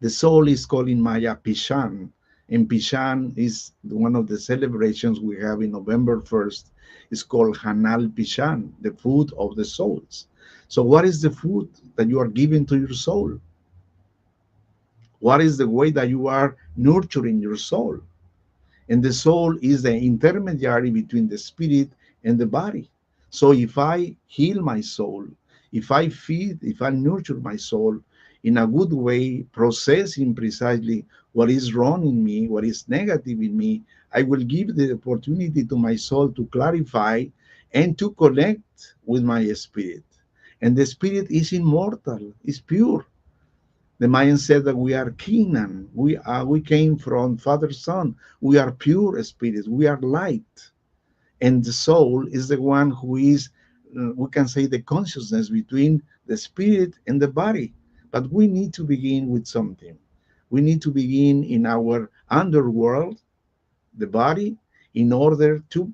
The soul is called in Maya Pishan, and Pishan is one of the celebrations we have in November 1st. It's called Hanal Pishan, the food of the souls. So, what is the food that you are giving to your soul? What is the way that you are nurturing your soul? And the soul is the intermediary between the spirit and the body. So if I heal my soul, if I nurture my soul in a good way, processing precisely what is wrong in me, what is negative in me, I will give the opportunity to my soul to clarify and to connect with my spirit. And the spirit is immortal, is pure. The Mayans said that we are Canaan. We came from Father Son. We are pure spirits. We are light, and the soul is the one who is, we can say, the consciousness between the spirit and the body. But we need to begin with something. We need to begin in our underworld, the body, in order to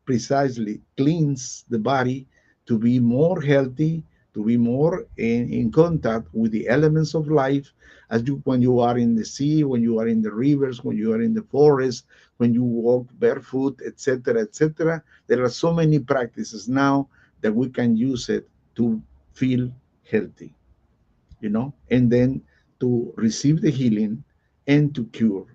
precisely cleanse the body to be more healthy, to be more in contact with the elements of life. As you, when you are in the sea, when you are in the rivers, when you are in the forest, when you walk barefoot, etc., etc. There are so many practices now that we can use it to feel healthy, and then to receive the healing and to cure,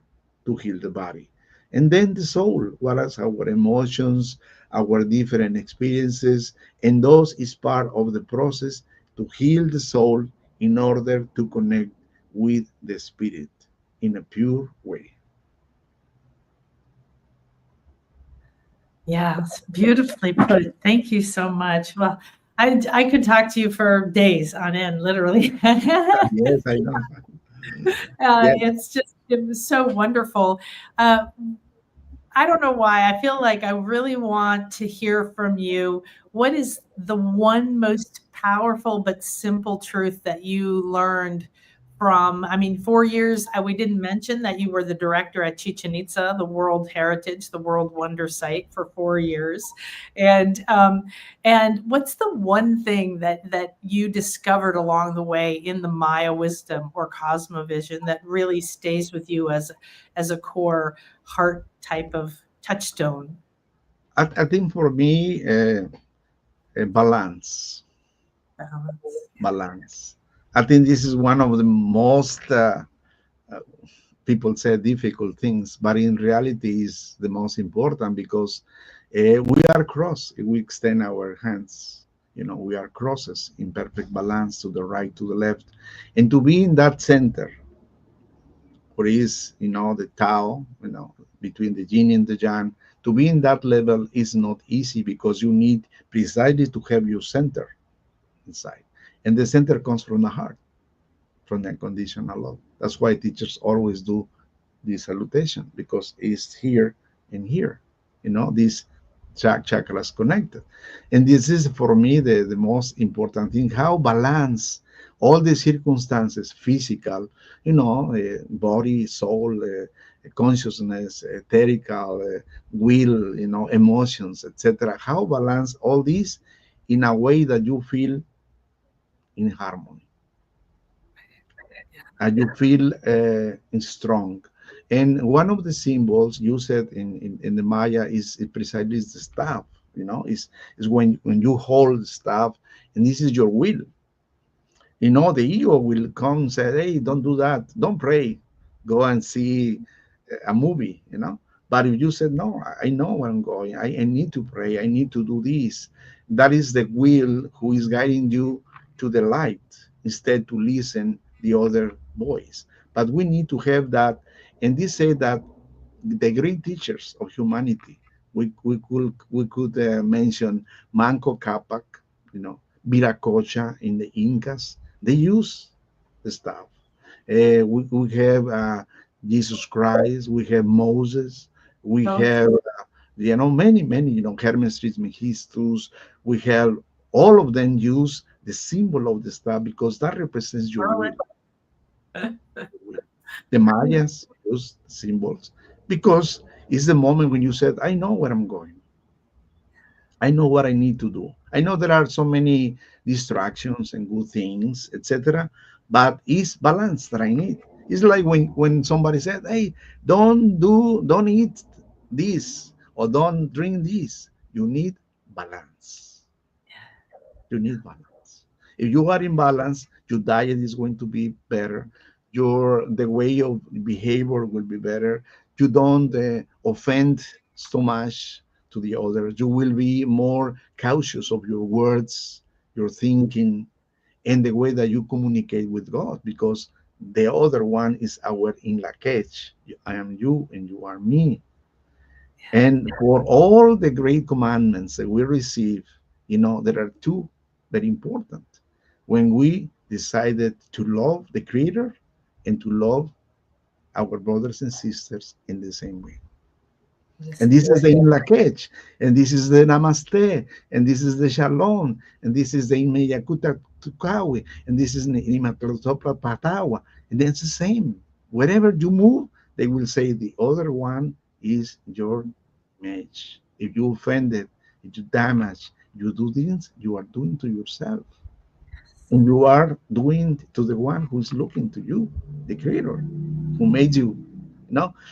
to heal the body. And then the soul, what are our emotions, our different experiences, and those is part of the process to heal the soul in order to connect with the spirit in a pure way. Yeah, it's beautifully put. Thank you so much. Well, I could talk to you for days on end, literally. Yes, I know. Yes. It was so wonderful. Uh, I don't know why. I feel like I really want to hear from you. What is the one most powerful but simple truth that you learned from? I mean, 4 years, we didn't mention that you were the director at Chichen Itza, the World Heritage, the World Wonder Site for 4 years. And what's the one thing that you discovered along the way in the Maya wisdom or cosmovision that really stays with you as a core heart type of touchstone? I think for me, a balance. Balance. Balance. I think this is one of the most uh, people say difficult things, but in reality is the most important because we are cross. We extend our hands. We are crosses in perfect balance to the right, to the left, and to be in that center or is, the Tao, between the yin and the yang. To be in that level is not easy because you need precisely to have your center inside. And the center comes from the heart, from the unconditional love. That's why teachers always do this salutation, because it's here and here, these chakras connected. And this is for me the most important thing, how balance all the circumstances, physical, body, soul, consciousness, etherical, will, emotions, etc. How balance all this in a way that you feel in harmony and you feel strong. And one of the symbols you said in the Maya is precisely is the staff. Is when you hold the staff, and this is your will. The ego will come and say, "Hey, don't do that. Don't pray. Go and see a movie." But if you said, "No, I know where I'm going. I need to pray. I need to do this," that is the will who is guiding you to the light instead to listen the other voice. But we need to have that. And this say that the great teachers of humanity, we could mention Manco Capac, Viracocha in the Incas. They use the stuff. We have Jesus Christ. We have Moses. We Okay. have many Hermes Trismegistus. We have all of them use the symbol of the staff because that represents your will. The Mayans use symbols because it's the moment when you said, "I know where I'm going. I know what I need to do. I know there are so many distractions and good things, etc. But it's balance that I need." It's like when somebody said, "Hey, don't eat this or don't drink this." You need balance. You need balance. If you are in balance, your diet is going to be better. The way of behavior will be better. You don't offend so much to the others. You will be more cautious of your words, your thinking, and the way that you communicate with God, because the other one is our in la cage. I am you and you are me. And for all the great commandments that we receive, there are two very important. When we decided to love the Creator and to love our brothers and sisters in the same way. And this is the in lakech, and this is the namaste, and this is the shalom, and this is the imeyakuta tukawi, and this is the imatotopla patawa. And that's the same. Wherever you move, they will say the other one is your match. If you offended, if you damage, you do things, you are doing to yourself. And you are doing to the one who's looking to you, the creator, who made you.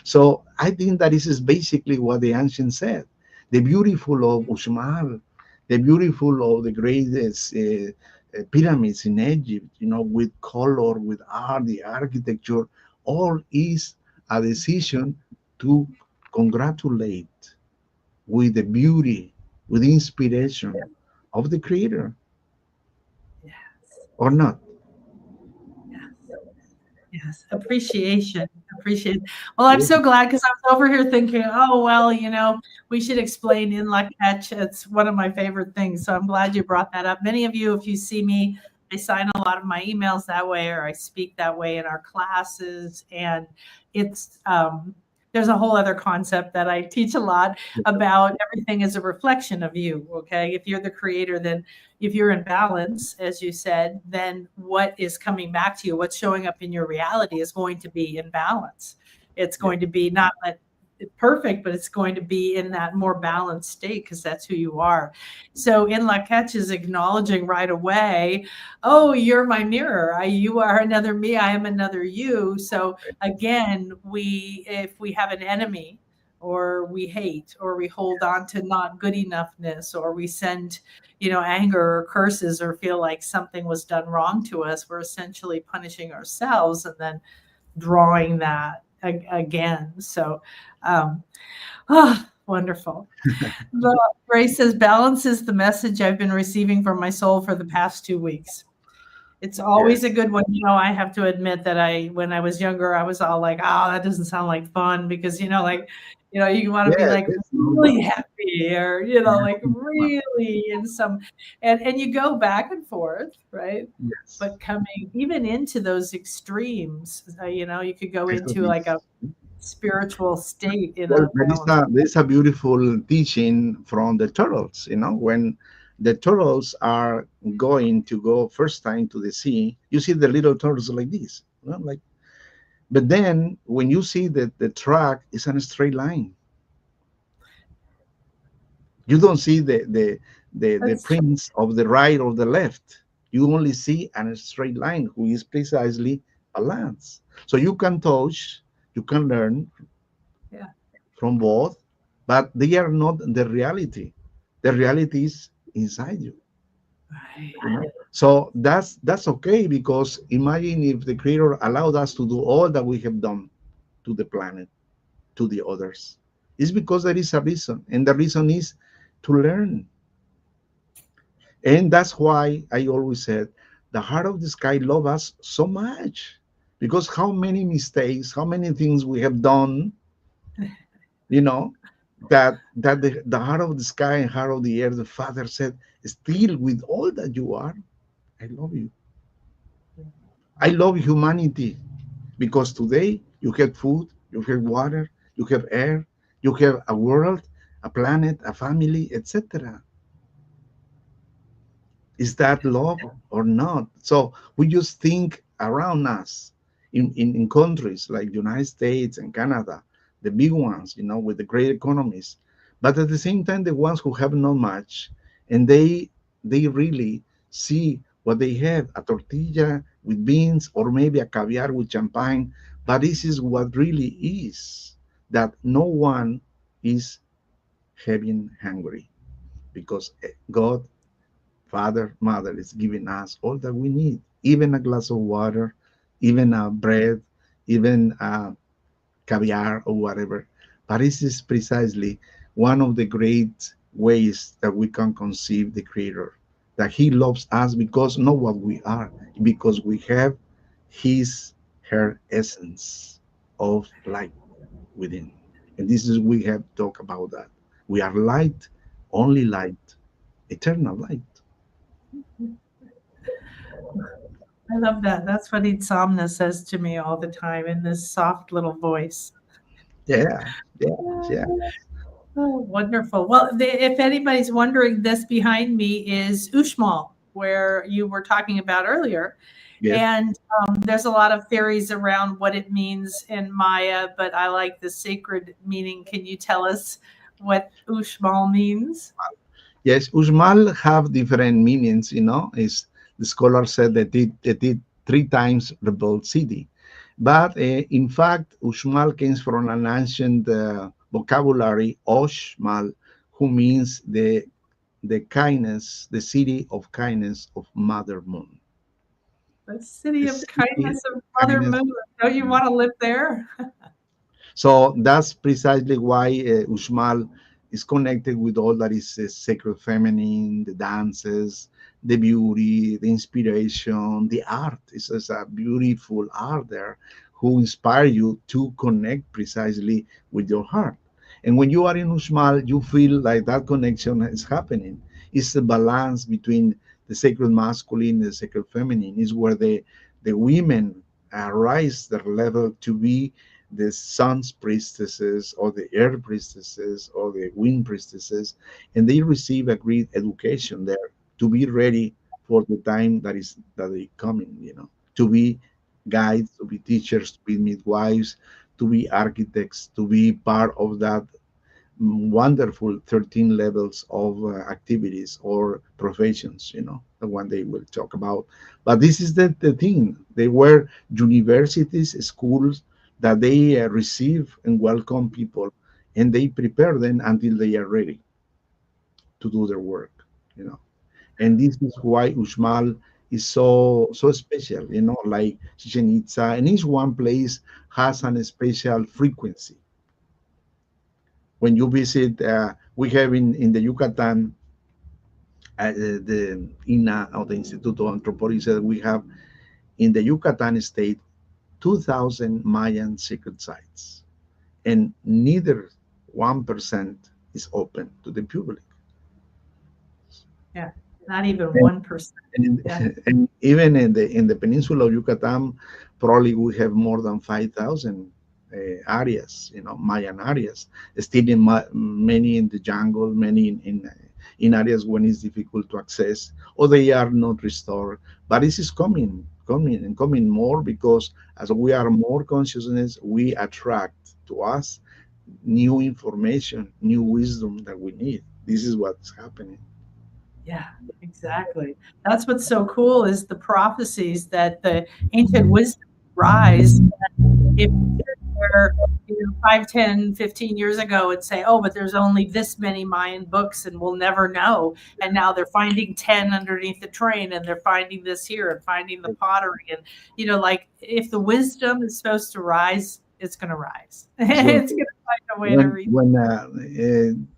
So I think that this is basically what the ancient said. The beautiful of Uxmal, the beautiful of the greatest pyramids in Egypt, with color, with art, the architecture, all is a decision to congratulate with the beauty, with the inspiration of the creator, or not. Yes, appreciation, appreciation. Well, I'm so glad because I was over here thinking, oh, well, we should explain in la catch. It's one of my favorite things. So I'm glad you brought that up. Many of you, if you see me, I sign a lot of my emails that way, or I speak that way in our classes. And it's, there's a whole other concept that I teach a lot about. Everything is a reflection of you. Okay. If you're the creator, then if you're in balance, as you said, then what is coming back to you, what's showing up in your reality is going to be in balance. It's going to be not perfect, but it's going to be in that more balanced state because that's who you are. So in La Catch is acknowledging right away, oh, you're my mirror. You are another me. I am another you. So again, if we have an enemy, or we hate, or we hold on to not good enoughness, or we send, anger or curses, or feel like something was done wrong to us, we're essentially punishing ourselves and then drawing that again. So, wonderful. Ray says, balance is the message I've been receiving from my soul for the past 2 weeks. It's always a Yes. good one. I have to admit that when I was younger, I was all like, "Oh, that doesn't sound like fun," because, like, you want to be Yeah, like there's no really doubt. happy or, like really in some, and you go back and forth, right? Yes. But coming even into those extremes, you could go Eso into like a is. spiritual state in Well, a balance. there is a beautiful teaching from the turtles. When the turtles are going to go first time to the sea, you see the little turtles like this, like. But then when you see that the track is on a straight line, you don't see the That's true. prints of the right or the left. You only see a straight line, who is precisely balance. So you can touch, you can learn Yeah. from both, but they are not the reality. The reality is inside you. Right. So that's okay, because imagine if the creator allowed us to do all that we have done to the planet, to the others. It's because there is a reason, and the reason is to learn. And that's why I always said the heart of the sky loves us so much, because how many mistakes, how many things we have done, you know, that the heart of the sky and heart of the earth, the Father said, still with all that you are, I love you. I love humanity, because today you have food, you have water, you have air, you have a world, a planet, a family, etc. Is that love or not? So we just think around us in countries like United States and Canada, the big ones, with the great economies, but at the same time, the ones who have not much, and they really see what they have, a tortilla with beans or maybe a caviar with champagne. But this is what really is, that no one is having hungry, because God, Father, Mother is giving us all that we need, even a glass of water, even a bread, even caviar or whatever. But this is precisely one of the great ways that we can conceive the Creator, that He loves us because not what we are, because we have His, her essence of light within. And this is, we have talked about that. We are light, only light, eternal light. I love that. That's what Insomnia says to me all the time in this soft little voice. Yeah, yeah, yeah. Oh, wonderful. Well, if anybody's wondering, this behind me is Uxmal, where you were talking about earlier. Yes. And there's a lot of theories around what it means in Maya, but I like the sacred meaning. Can you tell us what Uxmal means? Yes, Uxmal have different meanings, Is the scholar said that it three times rebuilt city. But in fact, Uxmal comes from an ancient vocabulary, Oshmal, who means the kindness, the city of kindness of Mother Moon. The city The of city kindness of of Mother kindness. Moon. Don't you want to live there? So that's precisely why Uxmal is connected with all that is sacred feminine, the dances, the beauty, the inspiration, the art. It's a beautiful art there who inspire you to connect precisely with your heart. And when you are in Uxmal, you feel like that connection is happening. It's the balance between the sacred masculine and the sacred feminine. Is where the women rise their level to be the sun's priestesses or the air priestesses or the wind priestesses, and they receive a great education there to be ready for the time that is coming, to be guides, to be teachers, to be midwives, to be architects, to be part of that wonderful 13 levels of activities or professions, the one they will talk about. But this is the thing. They were universities, schools that they receive and welcome people, and they prepare them until they are ready to do their work. And this is why Uxmal is so special, like Chichen Itza, and each one place has an special frequency. When you visit, we have in the Yucatan the INA, or the Instituto Antropology, said we have in the Yucatan state 2,000 Mayan secret sites, and neither 1% is open to the public. Yeah. Not even 1%. And, Yeah. and even in the peninsula of Yucatan, probably we have more than 5,000 areas, Mayan areas, still many in the jungle, many in areas when it's difficult to access, or they are not restored. But this is coming more, because as we are more consciousness, we attract to us new information, new wisdom that we need. This is what's happening. Yeah, exactly. That's what's so cool is the prophecies that the ancient wisdom rise. If there, 5, 10, 15 years ago and say, oh, but there's only this many Mayan books and we'll never know. And now they're finding 10 underneath the train and they're finding this here and finding the pottery. And, like if the wisdom is supposed to rise, it's going to rise. So It's going to find a way to when reach.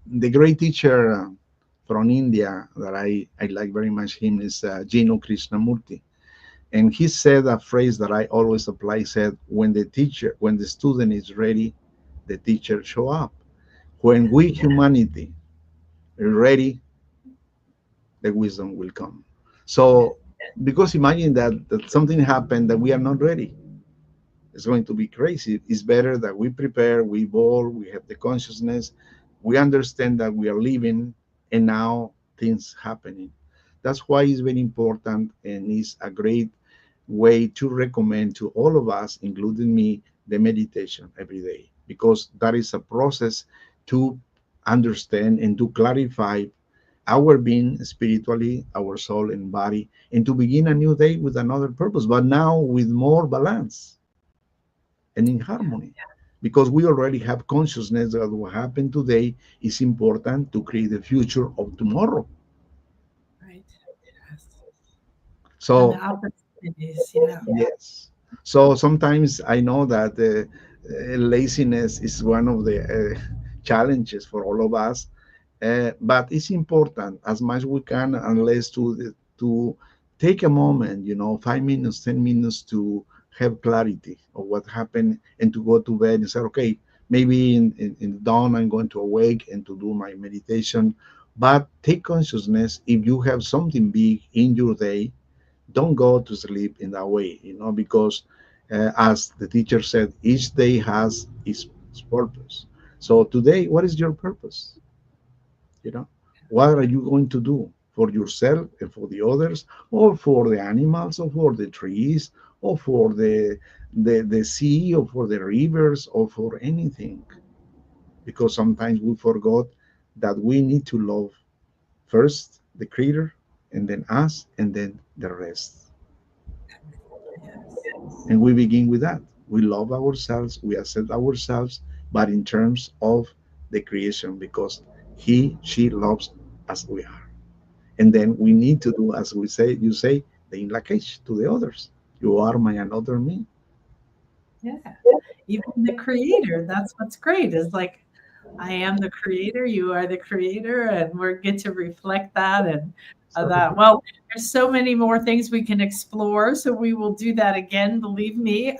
the great teacher from India that I like very much him is Jino Krishnamurti. And he said a phrase that I always apply. He said, when the student is ready, the teacher show up. When we humanity are ready, the wisdom will come. So because imagine that something happened that we are not ready. It's going to be crazy. It's better that we prepare, we evolve, we have the consciousness, we understand that we are living, and now things happening. That's why it's very important, and it's a great way to recommend to all of us, including me, the meditation every day, because that is a process to understand and to clarify our being spiritually, our soul and body, and to begin a new day with another purpose, but now with more balance and in harmony, because we already have consciousness that what happened today is important to create the future of tomorrow. Right. Yes. And the So opportunities. Yeah. yes, so sometimes I know that laziness is one of the challenges for all of us, but it's important as much we can, unless to take a moment, 5 minutes, 10 minutes, to have clarity of what happened, and to go to bed and say, okay, maybe in dawn I'm going to awake and to do my meditation. But take consciousness, if you have something big in your day, don't go to sleep in that way, because as the teacher said, each day has its purpose. So today, what is your purpose? you know what are you going to do for yourself and for the others, or for the animals, or for the trees, or for the sea, or for the rivers, or for anything? Because sometimes we forgot that we need to love first the creator, and then us, and then the rest. Yes. And we begin with that. We love ourselves, we accept ourselves, but in terms of the creation, because she loves as we are. And then we need to do, as you say, the inlacation to the others. You are my another me. Yeah. Even the creator. That's what's great is like, I am the creator, you are the creator, and we get to reflect that and that. Well, there's so many more things we can explore, so we will do that again, believe me.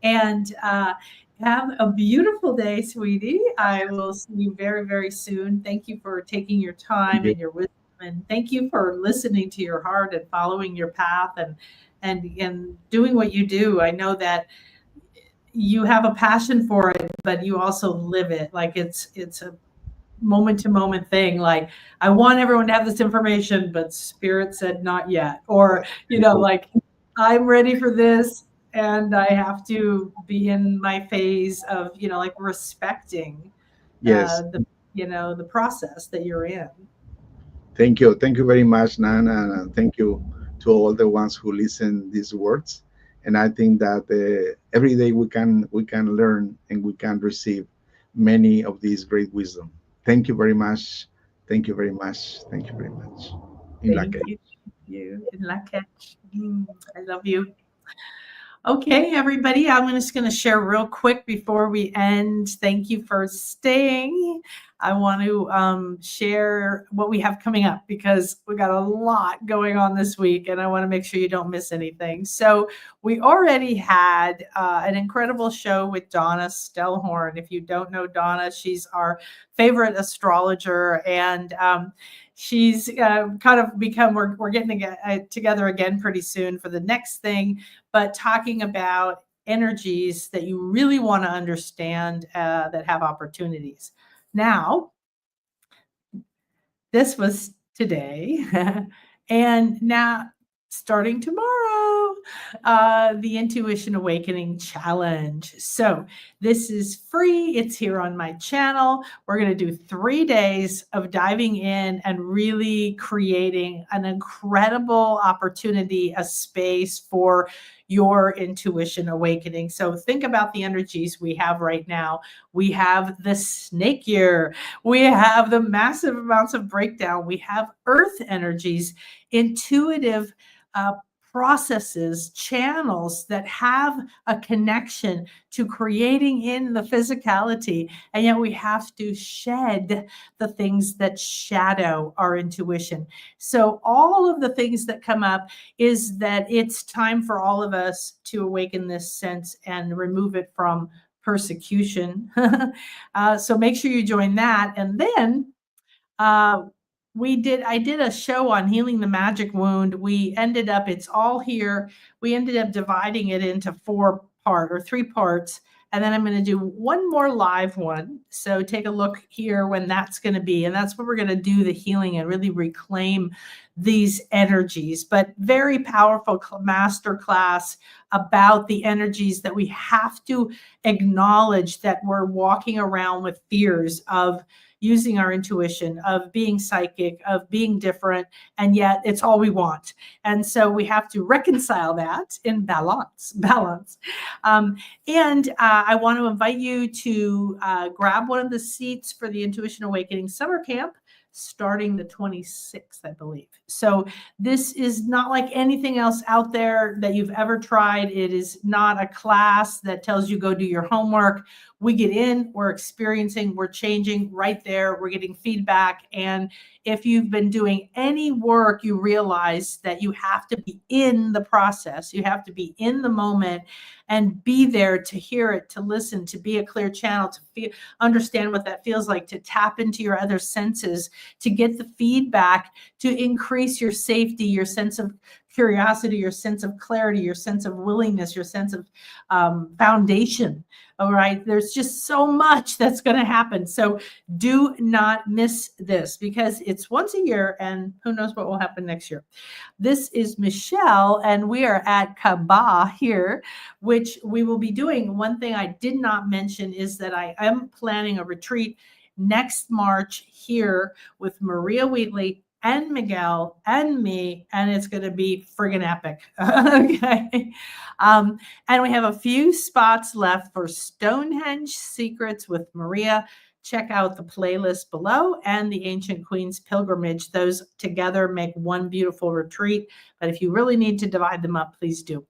And have a beautiful day, sweetie. I will see you very, very soon. Thank you for taking your time and your wisdom, and thank you for listening to your heart and following your path and doing what you do. I know that you have a passion for it, but you also live it. Like it's a moment to moment thing. Like I want everyone to have this information, but spirit said not yet. Or, like I'm ready for this and I have to be in my phase of, like respecting Yes. the process that you're in. Thank you very much, Nana, and thank you to all the ones who listen these words. And I think that every day we can learn, and we can receive many of these great wisdom. Thank you very much. Thank you very much. Thank you very much. In la Thank you. In la catch. I love you. Okay, everybody, I'm just going to share real quick before we end. Thank you for staying. I want to share what we have coming up because we got a lot going on this week and I want to make sure you don't miss anything. So we already had an incredible show with Donna Stellhorn. If you don't know Donna, she's our favorite astrologer, and she's kind of become, we're getting together again pretty soon for the next thing, but talking about energies that you really want to understand that have opportunities. Now, this was today, and now starting tomorrow, the Intuition Awakening Challenge. So this is free. It's here on my channel. We're going to do 3 days of diving in and really creating an incredible opportunity, a space for your intuition awakening. So think about the energies we have right now. We have the snake year. We have the massive amounts of breakdown. We have earth energies, intuitive processes, channels that have a connection to creating in the physicality. And yet we have to shed the things that shadow our intuition. So all of the things that come up is that it's time for all of us to awaken this sense and remove it from persecution. So make sure you join that. And then I did a show on healing the magic wound. It's all here. We ended up dividing it into 3 parts. And then I'm going to do one more live one. So take a look here when that's going to be. And that's where we're going to do the healing and really reclaim these energies. But very powerful master class about the energies that we have to acknowledge, that we're walking around with fears of using our intuition, of being psychic, of being different, and yet it's all we want. And so we have to reconcile that in balance. And I want to invite you to grab one of the seats for the Intuition Awakening Summer Camp, starting the 26th, I believe. So this is not like anything else out there that you've ever tried. It is not a class that tells you go do your homework. We get in, we're experiencing, we're changing right there. We're getting feedback. And if you've been doing any work, you realize that you have to be in the process. You have to be in the moment and be there to hear it, to listen, to be a clear channel, to understand what that feels like, to tap into your other senses, to get the feedback, to increase your safety, your sense of curiosity, your sense of clarity, your sense of willingness, your sense of foundation. All right. There's just so much that's going to happen. So do not miss this, because it's once a year and who knows what will happen next year. This is Michelle, and we are at Kaaba here, which we will be doing. One thing I did not mention is that I am planning a retreat next March here with Maria Wheatley and Miguel and me, and it's going to be friggin' epic. Okay. And we have a few spots left for Stonehenge Secrets with Maria. Check out the playlist below, and the Ancient Queen's Pilgrimage. Those together make one beautiful retreat. But if you really need to divide them up, please do.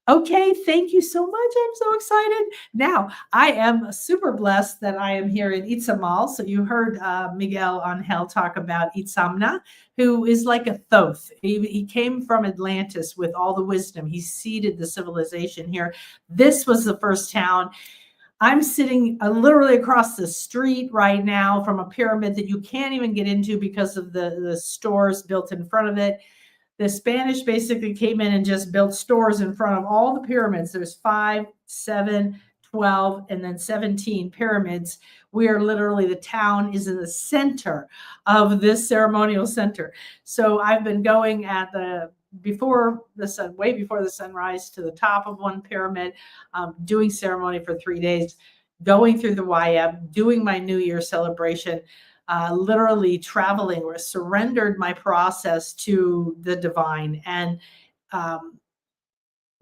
Okay, thank you so much. I'm so excited. Now, I am super blessed that I am here in Itzamal. So you heard Miguel on Hell talk about Itzamna, who is like a Thoth. He came from Atlantis with all the wisdom. He seeded the civilization here. This was the first town. I'm sitting literally across the street right now from a pyramid that you can't even get into because of the stores built in front of it. The Spanish basically came in and just built stores in front of all the pyramids. There's 5, 7, 12, and then 17 pyramids. We are literally, the town is in the center of this ceremonial center. So I've been going at before the sun, way before the sunrise, to the top of one pyramid, doing ceremony for 3 days, going through the Wayeb, doing my New Year celebration. Literally traveling, or surrendered my process to the divine. And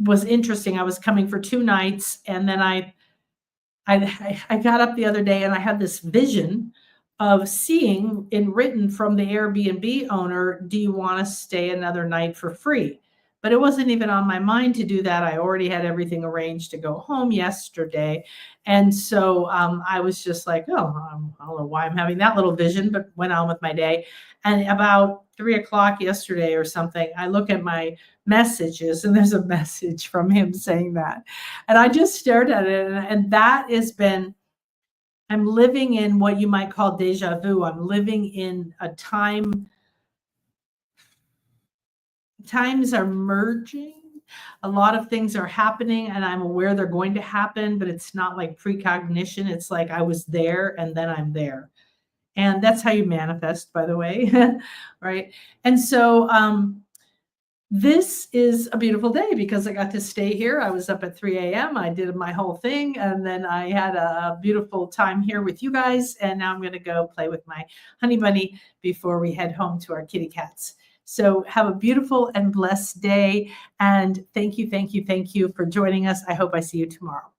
was interesting. I was coming for 2 nights, and then I got up the other day and I had this vision of seeing in written from the Airbnb owner, do you want to stay another night for free? but it wasn't even on my mind to do that. I already had everything arranged to go home yesterday. And so I was just like, oh, I don't know why I'm having that little vision, but went on with my day. And about 3 o'clock yesterday or something, I look at my messages and there's a message from him saying that. And I just stared at it. And that has been, I'm living in what you might call deja vu. I'm living in a time. Times are merging. A lot of things are happening and I'm aware they're going to happen, but it's not like precognition. It's like I was there and then I'm there. And that's how you manifest, by the way. Right. And so this is a beautiful day because I got to stay here. I was up at 3 a.m. I did my whole thing. And then I had a beautiful time here with you guys. And now I'm going to go play with my honey bunny before we head home to our kitty cats. So have a beautiful and blessed day. And thank you for joining us. I hope I see you tomorrow.